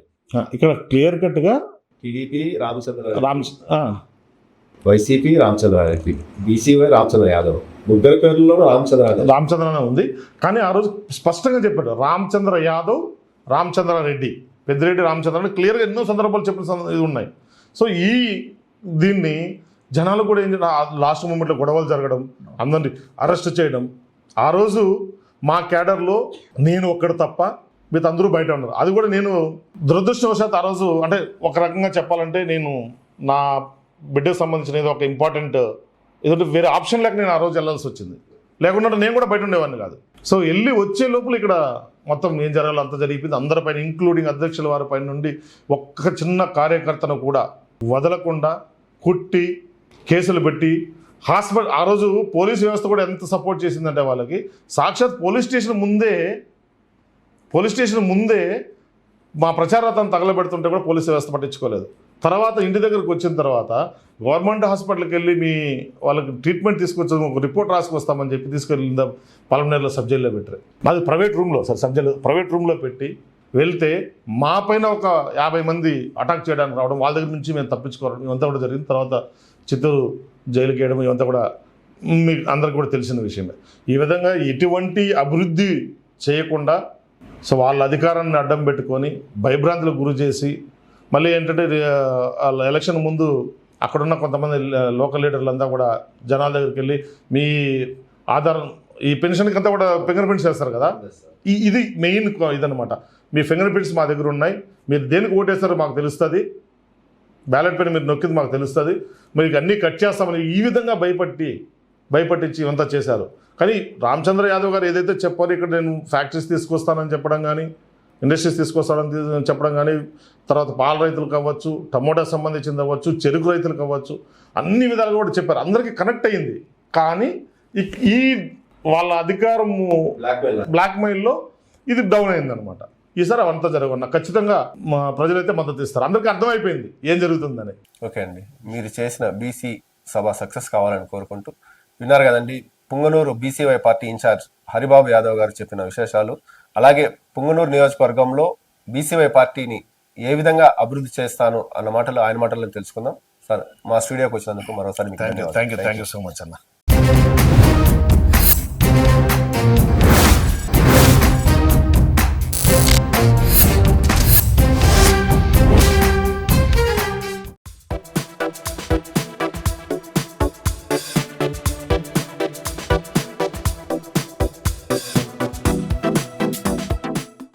ఇక్కడ క్లియర్ కట్గా టీడీపీ వైసీపీ రామచంద్రారెడ్డి, బీసీవై రామచంద్ర యాదవ్, ముగ్గురు పేర్లలో రామచంద్రనే ఉంది. కానీ ఆ రోజు స్పష్టంగా చెప్పాడు రామచంద్ర యాదవ్, రామచంద్రారెడ్డి, పెద్దిరెడ్డి రామచంద్ర క్లియర్గా ఎన్నో సందర్భాలు చెప్పిన ఇది ఉన్నాయి. సో దీన్ని జనాలు కూడా ఏం లాస్ట్ మూమెంట్లో గొడవలు జరగడం, అందరినీ అరెస్ట్ చేయడం. ఆ రోజు మా క్యాడర్లో నేను ఒక్కడు తప్ప మిగతా అందరూ బయట ఉన్నారు. అది కూడా నేను దురదృష్టవశాత్ ఆ రోజు, అంటే ఒక రకంగా చెప్పాలంటే నేను నా బిడ్డకు సంబంధించిన ఏదో ఒక ఇంపార్టెంట్ ఏదంటే వేరే ఆప్షన్ లేక నేను ఆ రోజు వెళ్ళాల్సి వచ్చింది. లేకుండా నేను కూడా బయట ఉండేవాడిని కాదు. సో వెళ్ళి వచ్చే లోపల ఇక్కడ మొత్తం ఏం జరగాలో అంత జరిగిపోయింది. అందరిపైన ఇంక్లూడింగ్ అధ్యక్షుల వారి పైన నుండి ఒక్క చిన్న కార్యకర్తను కూడా వదలకుండా కుట్టి కేసులు పెట్టి హాస్పిటల్. ఆ రోజు పోలీస్ వ్యవస్థ కూడా ఎంత సపోర్ట్ చేసిందంటే వాళ్ళకి, సాక్షాత్ పోలీస్ స్టేషన్ ముందే మా ప్రచారాన్ని తగలబెడుతుంటే కూడా పోలీస్ వ్యవస్థ పట్టించుకోలేదు. తర్వాత ఇంటి దగ్గరకు వచ్చిన తర్వాత గవర్నమెంట్ హాస్పిటల్కి వెళ్ళి వాళ్ళకి ట్రీట్మెంట్ తీసుకొచ్చి ఒక రిపోర్ట్ రాసుకొస్తామని చెప్పి తీసుకెళ్ళి పలమనేరులో సబ్ జైల్లో పెట్టారు. అది ప్రైవేట్ రూమ్లో ప్రైవేట్ రూమ్లో పెట్టి వెళ్తే మా పైన ఒక 50 మంది అటాక్ చేయడానికి రావడం, వాళ్ళ దగ్గర నుంచి మేము తప్పించుకోవడం, ఇవంతా కూడా జరిగింది. తర్వాత చిత్తూరు జైలుకి వేయడం, ఇవంతా కూడా మీకు అందరికి కూడా తెలిసిన విషయమే. ఈ విధంగా ఎటువంటి అభివృద్ధి చేయకుండా సో వాళ్ళ అధికారాన్ని అడ్డం పెట్టుకొని భయభ్రాంతులకు గురి చేసి, మళ్ళీ ఏంటంటే ఎలక్షన్ ముందు అక్కడున్న కొంతమంది లోకల్ లీడర్లంతా కూడా జనాల దగ్గరికి వెళ్ళి మీ ఆధార్ ఈ పెన్షన్కి అంతా కూడా ఫింగర్ ప్రింట్స్ వేస్తారు కదా, ఇది మెయిన్ ఇదనమాట. మీ ఫింగర్ ప్రింట్స్ మా దగ్గర ఉన్నాయి, మీరు దేనికి ఓటేస్తారో మాకు తెలుస్తుంది, బ్యాలెట్ పైన మీరు నొక్కింది మాకు తెలుస్తుంది, మీకు అన్నీ కట్ చేస్తామని ఈ విధంగా భయపట్టించి ఇవంతా చేశారు. కానీ రామచంద్ర యాదవ్ గారు ఏదైతే చెప్పారో ఇక్కడ నేను ఫ్యాక్టరీస్ తీసుకొస్తానని చెప్పడం కానీ, ఇండస్ట్రీస్ తీసుకొస్తానని చెప్పడం కానీ, తర్వాత పాల రైతులకు అవ్వచ్చు, టమోటా సంబంధించింది అవ్వచ్చు, చెరుకు రైతులకు అవ్వచ్చు, అన్ని విధాలుగా కూడా చెప్పారు, అందరికీ కనెక్ట్ అయ్యింది. కానీ ఈ వాళ్ళ అధికారము బ్లాక్మెయిల్లో ఇది డౌన్ అయిందనమాట. ఈసారి అవంతా జరగకుండా ఖచ్చితంగా మా ప్రజలైతే మద్దతు ఇస్తారు, అందరికీ అర్థమైపోయింది ఏం జరుగుతుందని. ఓకే అండి, మీరు చేసిన బీసీ సభ సక్సెస్ కావాలని కోరుకుంటూ. విన్నారు కదండి, పుంగనూరు బీసీవై పార్టీ ఇన్ఛార్జ్ హరిబాబు యాదవ్ గారు చెప్పిన విశేషాలు. అలాగే పుంగనూరు నియోజకవర్గంలో బీసీవై పార్టీని ఏ విధంగా అభివృద్ధి చేస్తాను అన్న మాటలు ఆయన మాటల్లో తెలుసుకుందాం. సార్, మా స్టూడియోకి వచ్చినందుకు మరోసారి మీకు థ్యాంక్ యూ సో మచ్ అన్న.